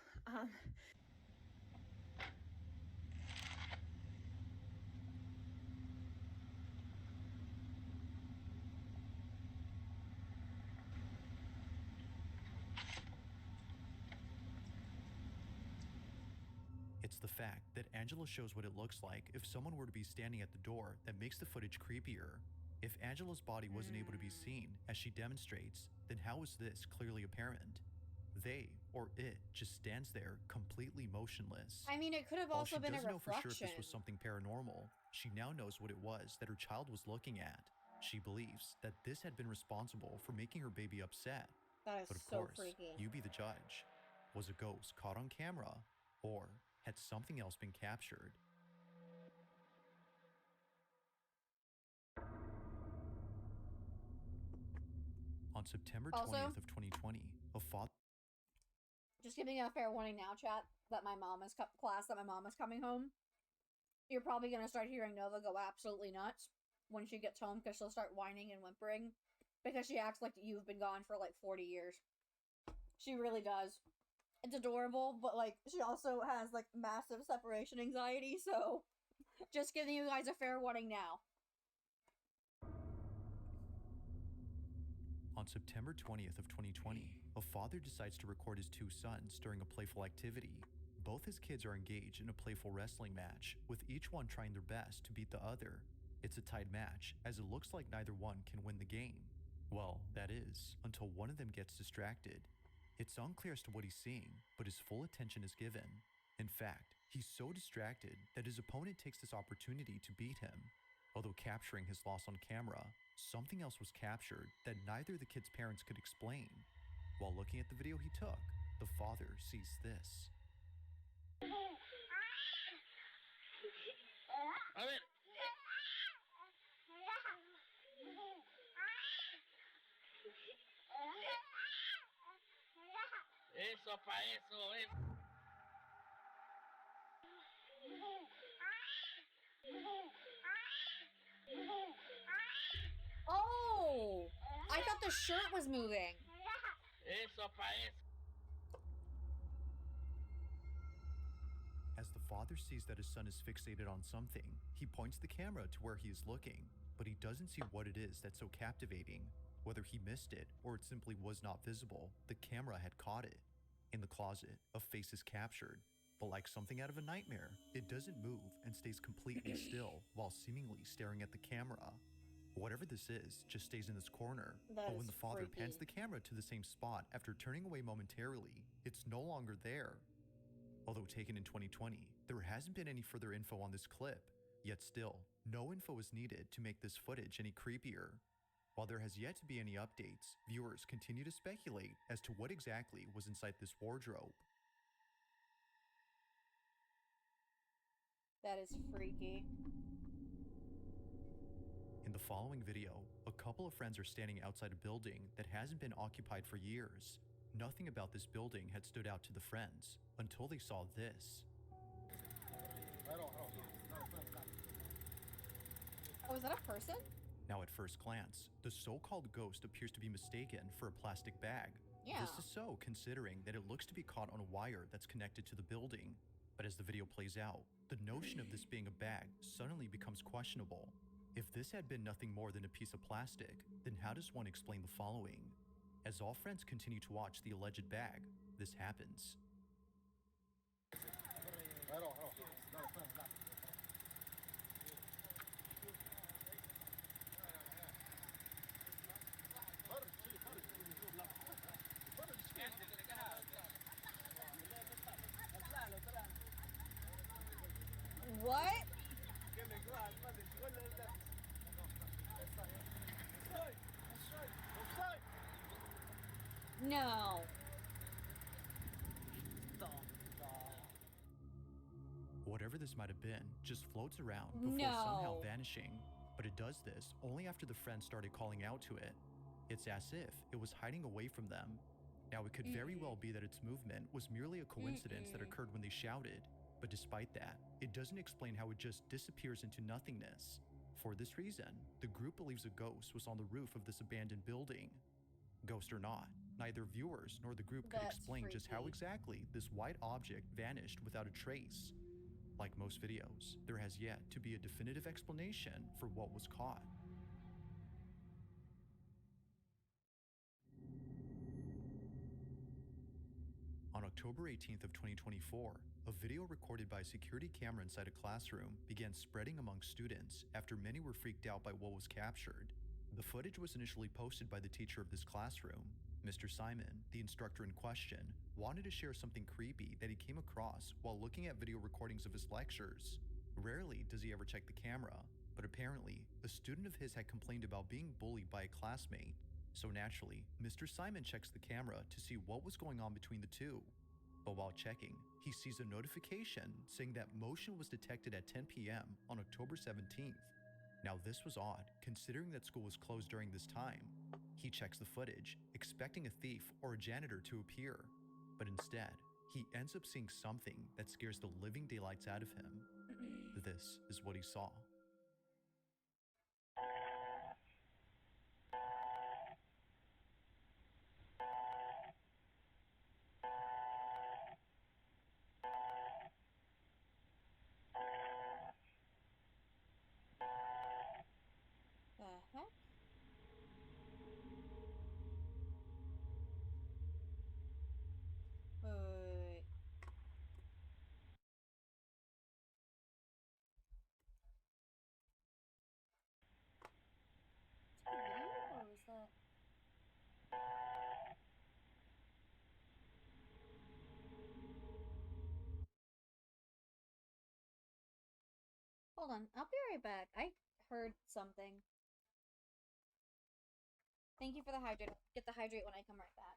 It's the fact that Angela shows what it looks like if someone were to be standing at the door that makes the footage creepier. If Angela's body wasn't able to be seen, as she demonstrates, then how is this clearly apparent? They, or it, just stands there completely motionless. I mean, it could have While also she been a doesn't know for reflection. sure if this was something paranormal, she now knows what it was that her child was looking at. She believes that this had been responsible for making her baby upset. That is But of so course, freaky. you be the judge. Was a ghost caught on camera, or had something else been captured? On September 20th of 2020, a father... Just giving a fair warning now, chat, that my mom is coming home. You're probably going to start hearing Nova go absolutely nuts when she gets home, because she'll start whining and whimpering because she acts like you've been gone for like 40 years. She really does. It's adorable, but like she also has like massive separation anxiety, so just giving you guys a fair warning now. On September 20th of 2020, a father decides to record his two sons during a playful activity. Both his kids are engaged in a playful wrestling match, with each one trying their best to beat the other. It's a tied match, as it looks like neither one can win the game. Well, that is, until one of them gets distracted. It's unclear as to what he's seeing, but his full attention is given. In fact, he's so distracted that his opponent takes this opportunity to beat him. Although capturing his loss on camera, something else was captured that neither of the kid's parents could explain. While looking at the video he took, the father sees this. A ver. Eso, pa' eso, Oh! I thought the shirt was moving. Eso, pa' eso. As the father sees that his son is fixated on something, he points the camera to where he is looking, but he doesn't see what it is that's so captivating. Whether he missed it or it simply was not visible, the camera had caught it. In the closet, a face is captured, but like something out of a nightmare, it doesn't move and stays completely still while seemingly staring at the camera. Whatever this is just stays in this corner, but when the father pans the camera to the same spot after turning away momentarily, it's no longer there. Although taken in 2020, there hasn't been any further info on this clip, yet still, no info is needed to make this footage any creepier. While there has yet to be any updates, viewers continue to speculate as to what exactly was inside this wardrobe. That is freaky. In the following video, a couple of friends are standing outside a building that hasn't been occupied for years. Nothing about this building had stood out to the friends until they saw this. Oh, is that a person? Now, at first glance, the so-called ghost appears to be mistaken for a plastic bag. Yeah. This is so considering that it looks to be caught on a wire that's connected to the building. But as the video plays out, the notion of this being a bag suddenly becomes questionable. If this had been nothing more than a piece of plastic, then how does one explain the following? As all friends continue to watch the alleged bag, this happens. What? No. Whatever this might have been just floats around before somehow vanishing. But it does this only after the friends started calling out to it. It's as if it was hiding away from them. Now, it could very well be that its movement was merely a coincidence that occurred when they shouted, but despite that, it doesn't explain how it just disappears into nothingness. For this reason, the group believes a ghost was on the roof of this abandoned building. Ghost or not, neither viewers nor the group could That's explain just how freaky. exactly this white object vanished without a trace. Like most videos, there has yet to be a definitive explanation for what was caught. On October 18th of 2024, a video recorded by a security camera inside a classroom began spreading among students after many were freaked out by what was captured. The footage was initially posted by the teacher of this classroom. Mr. Simon, the instructor in question, wanted to share something creepy that he came across while looking at video recordings of his lectures. Rarely does he ever check the camera, but apparently, a student of his had complained about being bullied by a classmate. So naturally, Mr. Simon checks the camera to see what was going on between the two. But while checking, he sees a notification saying that motion was detected at 10 p.m. on October 17th. Now this was odd, considering that school was closed during this time. He checks the footage, expecting a thief or a janitor to appear. But instead, he ends up seeing something that scares the living daylights out of him. This is what he saw. The heck? Wait. Is that a video or was that? Hold on, I'll be right back. I heard something. Thank you for the hydrate. Get the hydrate when I come right back.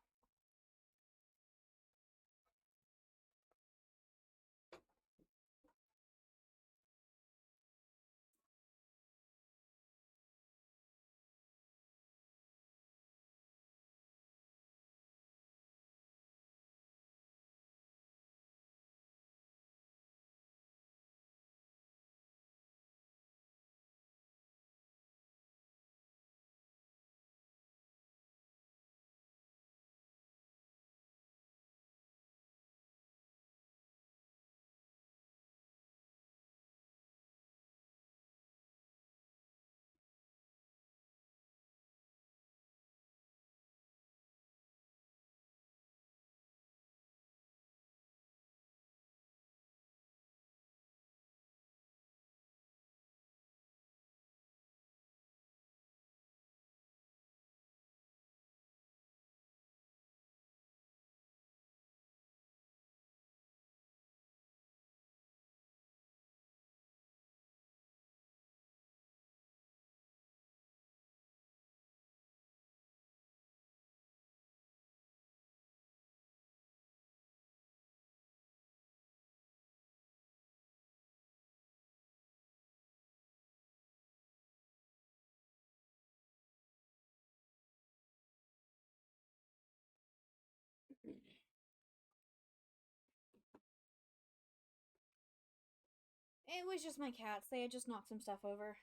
It was just my cats. They had just knocked some stuff over.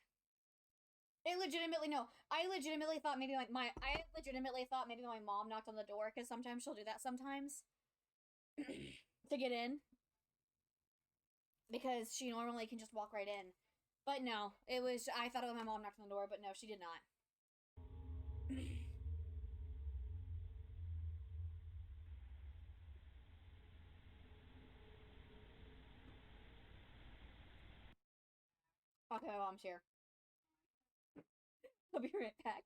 I legitimately thought maybe I legitimately thought maybe my mom knocked on the door because sometimes she'll do that sometimes to get in because she normally can just walk right in. But no, I thought it was my mom knocked on the door, but no, she did not. Okay, my mom's here. I'll be right back.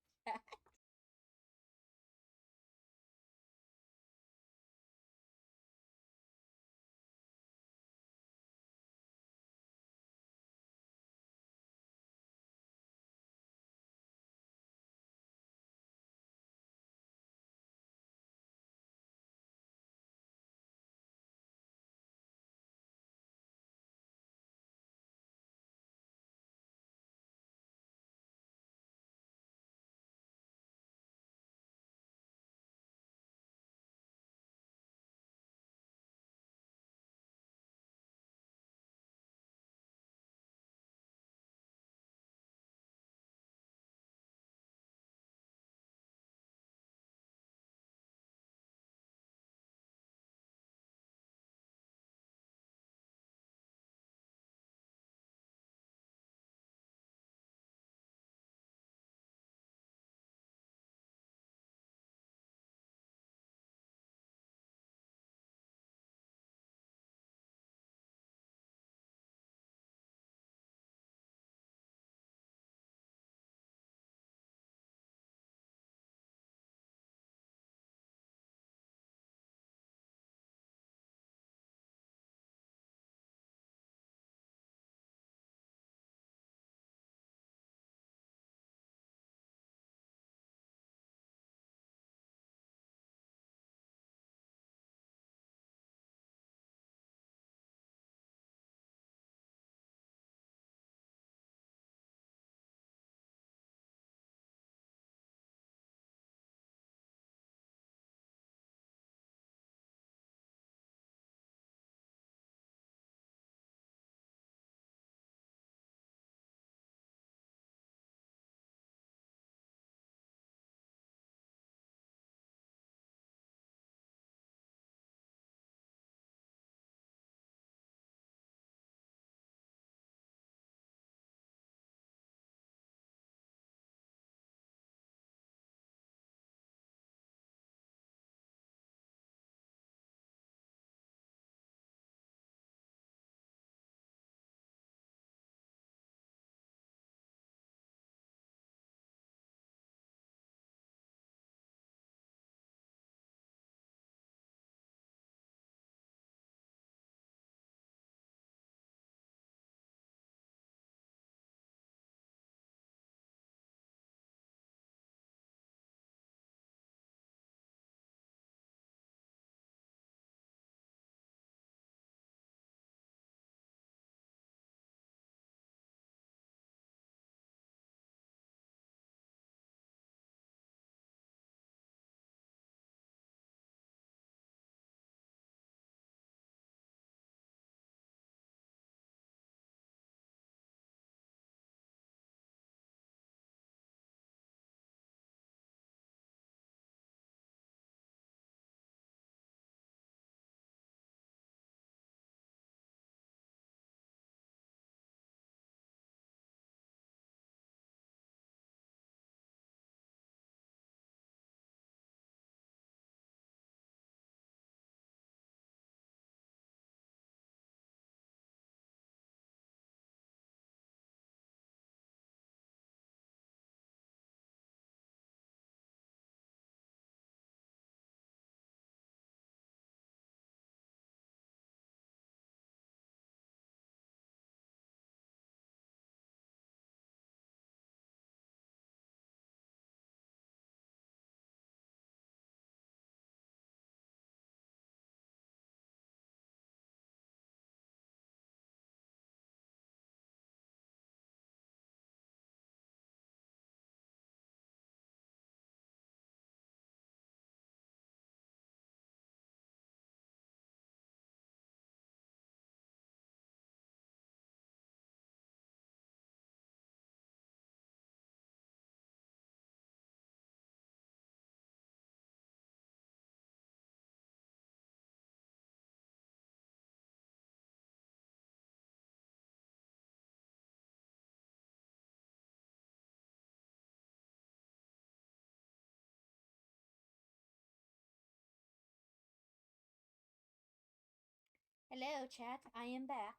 Hello, chat. I am back.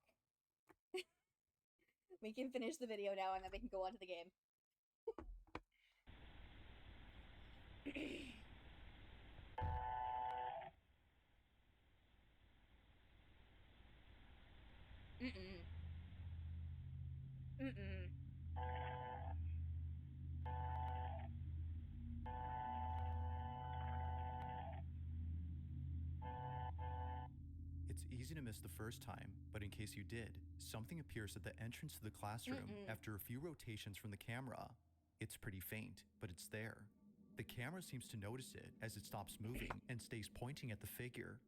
We can finish the video now and then we can go on to the game. It's easy to miss the first time, but in case you did, something appears at the entrance to the classroom after a few rotations from the camera. It's pretty faint, but it's there. The camera seems to notice it as it stops moving and stays pointing at the figure.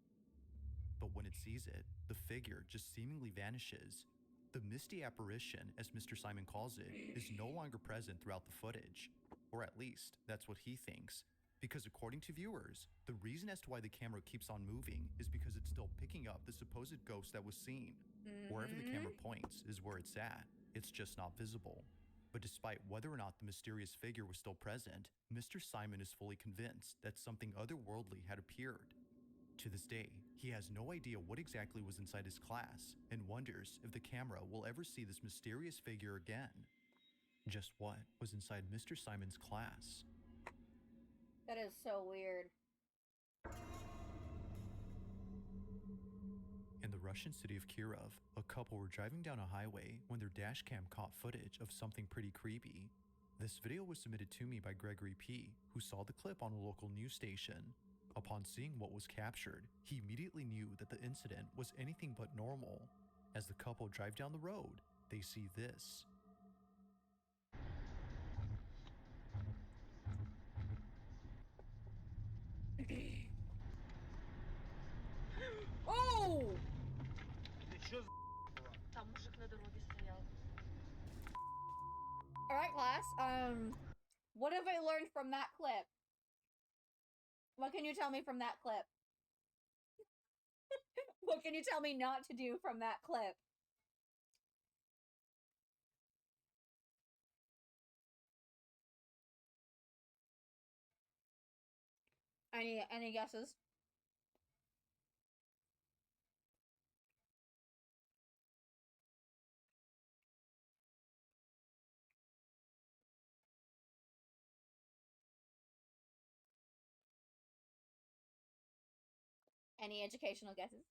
But when it sees it, the figure just seemingly vanishes. The misty apparition, as Mr. Simon calls it, is no longer present throughout the footage. Or at least, that's what he thinks. Because according to viewers, the reason as to why the camera keeps on moving is because it's still picking up the supposed ghost that was seen. Wherever the camera points is where it's at. It's just not visible. But despite whether or not the mysterious figure was still present, Mr. Simon is fully convinced that something otherworldly had appeared. To this day, he has no idea what exactly was inside his class and wonders if the camera will ever see this mysterious figure again. Just what was inside Mr. Simon's class? That is so weird. In the Russian city of Kirov, a couple were driving down a highway when their dash cam caught footage of something pretty creepy. This video was submitted to me by Gregory P., who saw the clip on a local news station. Upon seeing what was captured, he immediately knew that the incident was anything but normal. As the couple drive down the road, they see this. Oh! Alright, class. What have I learned from that clip? What can you tell me from that clip? What can you tell me not to do from that clip? Any guesses? Any educational guesses?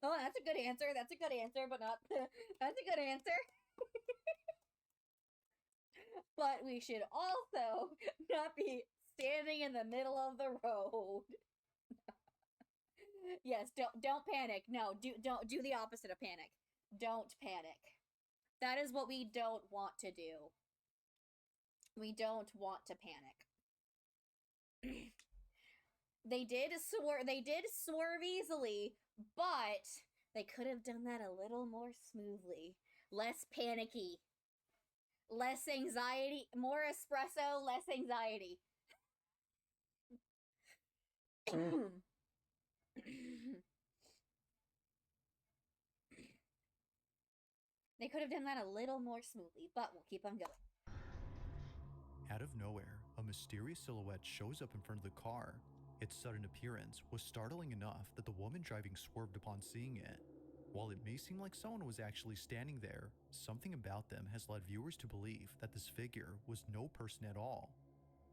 Oh, that's a good answer. That's a good answer, but not. That's a good answer. But we should also not be standing in the middle of the road. Yes, don't panic. No, don't do the opposite of panic. Don't panic. That is what we don't want to do. We don't want to panic. They did swerve easily, but they could have done that a little more smoothly. Less panicky. Less anxiety. More espresso, less anxiety. They could have done that a little more smoothly, but we'll keep on going. Out of nowhere, a mysterious silhouette shows up in front of the car. Its sudden appearance was startling enough that the woman driving swerved upon seeing it. While it may seem like someone was actually standing there, something about them has led viewers to believe that this figure was no person at all.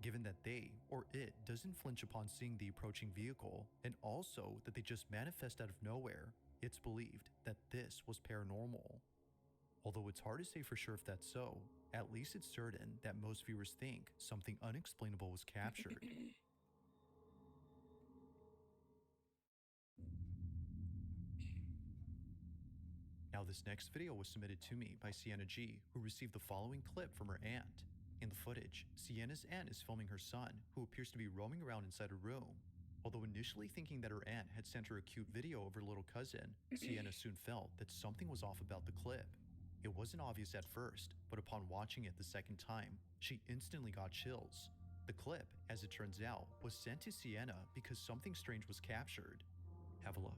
Given that they, or it, doesn't flinch upon seeing the approaching vehicle, and also that they just manifest out of nowhere, it's believed that this was paranormal. Although it's hard to say for sure if that's so, at least it's certain that most viewers think something unexplainable was captured. Now this next video was submitted to me by Sienna G, who received the following clip from her aunt. In the footage, Sienna's aunt is filming her son, who appears to be roaming around inside a room. Although initially thinking that her aunt had sent her a cute video of her little cousin, Sienna soon felt that something was off about the clip. It wasn't obvious at first, but upon watching it the second time, she instantly got chills. The clip, as it turns out, was sent to Sienna because something strange was captured. Have a look.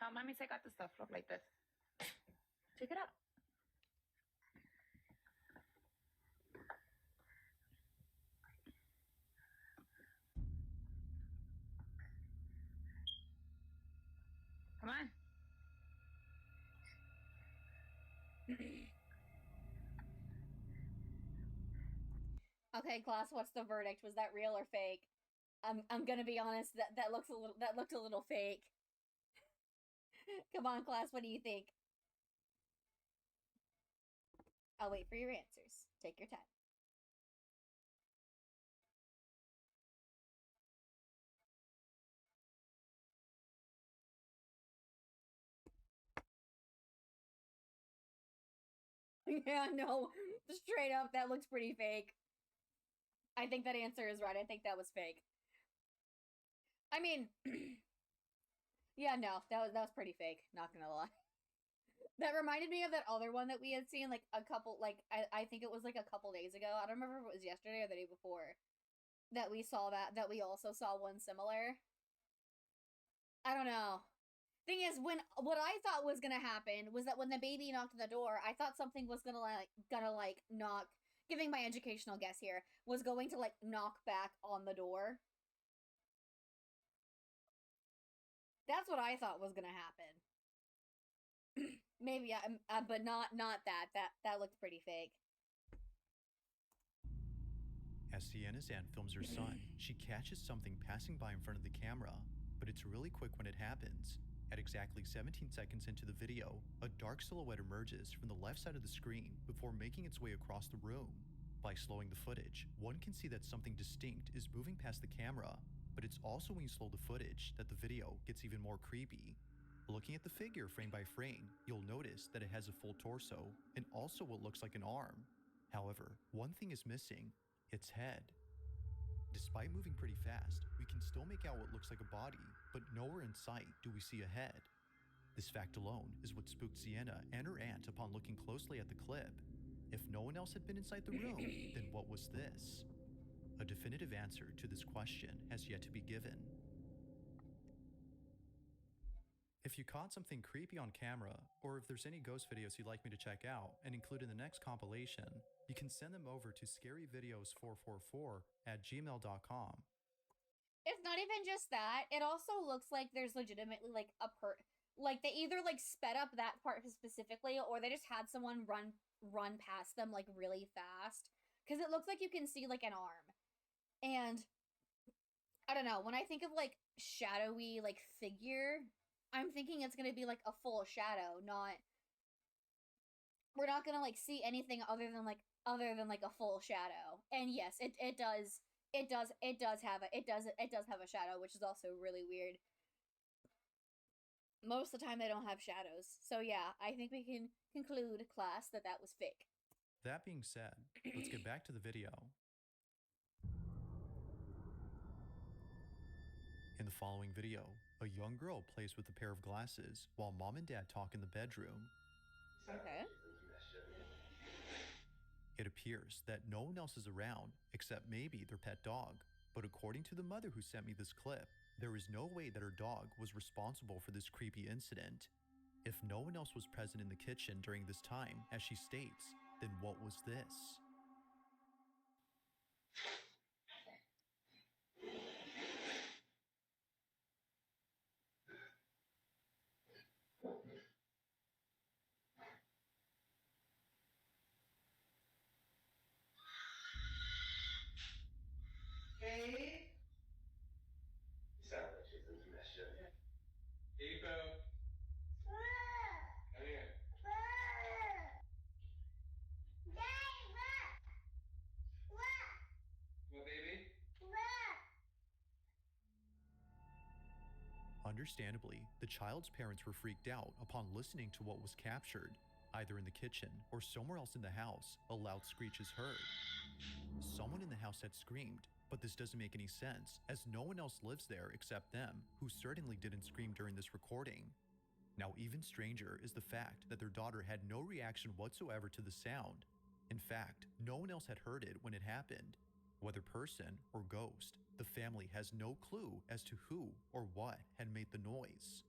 How mommy take out the stuff look like this? Take it out. Come on. Okay, class, what's the verdict? Was that real or fake? I'm gonna be honest, that looked a little fake. Come on, class, what do you think? I'll wait for your answers. Take your time. Yeah, no, straight up, that looks pretty fake. I think that answer is right. I think that was fake. I mean, yeah, no, that was pretty fake. Not gonna lie. That reminded me of that other one that we had seen like a couple, like I think it was like a couple days ago. I don't remember if it was yesterday or the day before that we saw that we also saw one similar. I don't know. Thing is, when what I thought was gonna happen was that when the baby knocked on the door, I thought something was gonna knock. Giving my educational guess here, was going to like knock back on the door. That's what I thought was gonna happen. Maybe, but not that. That looked pretty fake. As Sienna's aunt films her son, she catches something passing by in front of the camera, but it's really quick when it happens. At exactly 17 seconds into the video, a dark silhouette emerges from the left side of the screen before making its way across the room. By slowing the footage, one can see that something distinct is moving past the camera, but it's also when you slow the footage that the video gets even more creepy. Looking at the figure frame by frame, you'll notice that it has a full torso and also what looks like an arm. However, one thing is missing, its head. Despite moving pretty fast, we can still make out what looks like a body, but nowhere in sight do we see a head. This fact alone is what spooked Sienna and her aunt upon looking closely at the clip. If no one else had been inside the room, then what was this? A definitive answer to this question has yet to be given. If you caught something creepy on camera, or if there's any ghost videos you'd like me to check out and include in the next compilation, you can send them over to scaryvideos444@gmail.com. It's not even just that. It also looks like there's legitimately like like they either like sped up that part specifically, or they just had someone run past them like really fast, because it looks like you can see like an arm. And I don't know, when I think of like shadowy like figure, I'm thinking it's gonna be like a full shadow, not we're not gonna like see anything other than like a full shadow. And yes, it does have a shadow, which is also really weird. Most of the time they don't have shadows. So yeah, I think we can conclude, class, that was fake. That being said, let's get back to the video. In the following video, a young girl plays with a pair of glasses while mom and dad talk in the bedroom. Okay. It appears that no one else is around except maybe their pet dog, but according to the mother who sent me this clip, there is no way that her dog was responsible for this creepy incident. If no one else was present in the kitchen during this time, as she states, then what was this? Hey. You sound like she's into mischief. Hey, Bo. Come here. What, baby? Understandably, the child's parents were freaked out upon listening to what was captured. Either in the kitchen or somewhere else in the house, a loud screech is heard. Someone in the house had screamed, but this doesn't make any sense, as no one else lives there except them, who certainly didn't scream during this recording. Now, even stranger is the fact that their daughter had no reaction whatsoever to the sound. In fact, no one else had heard it when it happened. Whether person or ghost, the family has no clue as to who or what had made the noise.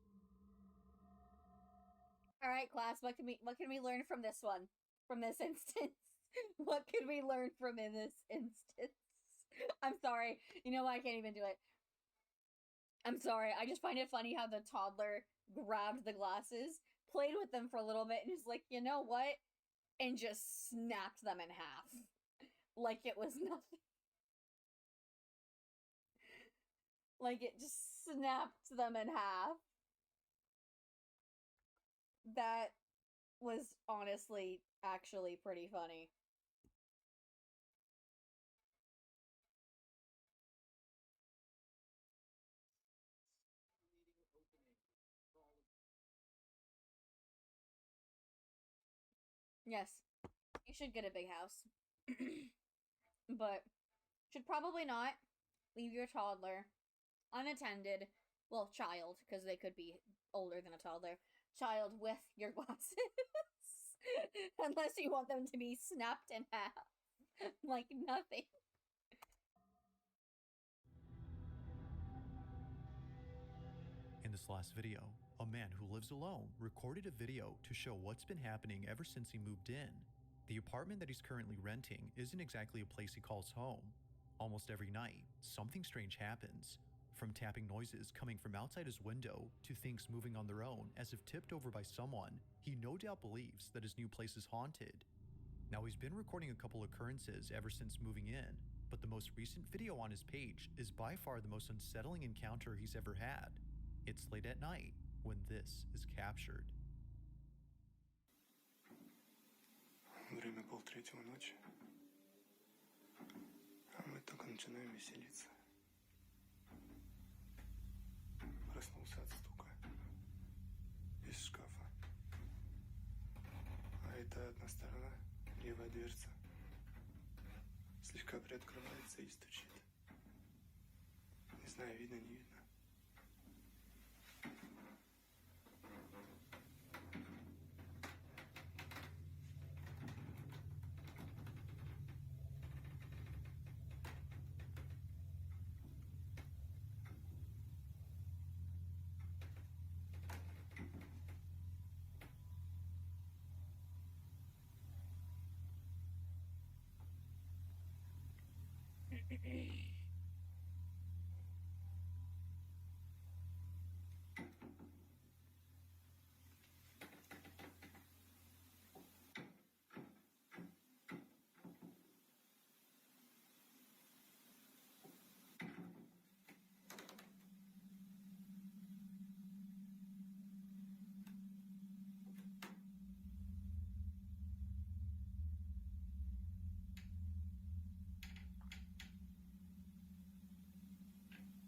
All right, class, what can we learn from this one? From this instance? What can we learn from in this instance? I'm sorry. You know what? I can't even do it. I'm sorry. I just find it funny how the toddler grabbed the glasses, played with them for a little bit, and is like, you know what? And just snapped them in half. Like it was nothing. Like it just snapped them in half. That was honestly actually pretty funny. Yes, you should get a big house. But should probably not leave your toddler unattended. Well, child, because they could be older than a toddler. Child with your glasses. Unless you want them to be snapped in half. Like nothing. In this last video, a man who lives alone recorded a video to show what's been happening ever since he moved in. The apartment that he's currently renting isn't exactly a place he calls home. Almost every night, something strange happens. From tapping noises coming from outside his window to things moving on their own as if tipped over by someone, he no doubt believes that his new place is haunted. Now, he's been recording a couple occurrences ever since moving in, but the most recent video on his page is by far the most unsettling encounter he's ever had. It's late at night when this is captured. Время 2:30 ночи, а мы только начинаем веселиться. Проснулся от стука из шкафа. А это одна сторона, левая дверца, слегка приоткрывается и стучит. Не знаю, видно, не видно.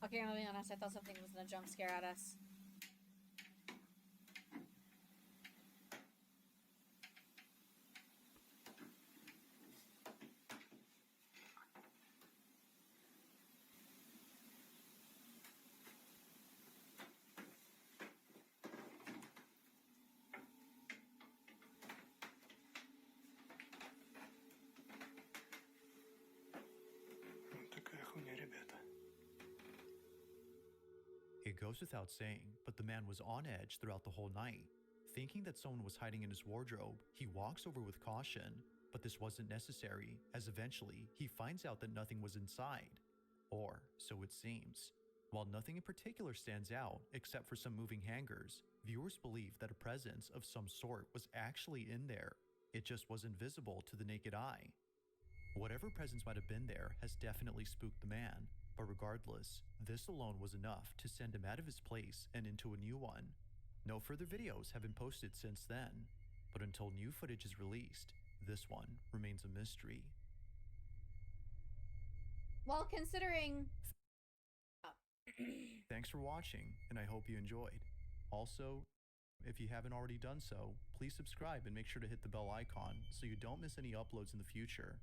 Okay, I'm gonna be honest, I thought something was gonna jump scare at us. Такая хуйня, ребята. It goes without saying, but the man was on edge throughout the whole night. Thinking that someone was hiding in his wardrobe, he walks over with caution, but this wasn't necessary, as eventually he finds out that nothing was inside. Or so it seems. While nothing in particular stands out except for some moving hangers, viewers believe that a presence of some sort was actually in there. It just wasn't visible to the naked eye. Whatever presence might have been there has definitely spooked the man, but regardless, this alone was enough to send him out of his place and into a new one. No further videos have been posted since then, but until new footage is released, this one remains a mystery. Well, considering... Thanks for watching, and I hope you enjoyed. Also, if you haven't already done so, please subscribe and make sure to hit the bell icon so you don't miss any uploads in the future.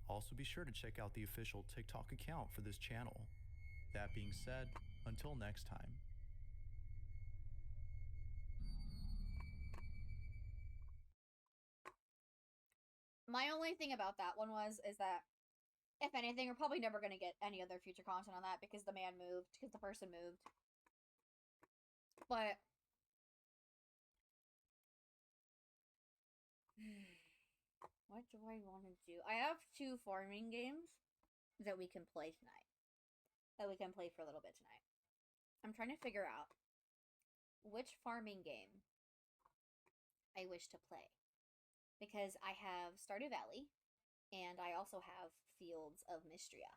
Also, be sure to check out the official TikTok account for this channel. That being said, until next time. My only thing about that one is that, if anything, we're probably never going to get any other future content on that because the man moved, because the person moved. But... what do I want to do? I have 2 farming games that we can play tonight. That we can play for a little bit tonight. I'm trying to figure out which farming game I wish to play. Because I have Stardew Valley, and I also have Fields of Mystria.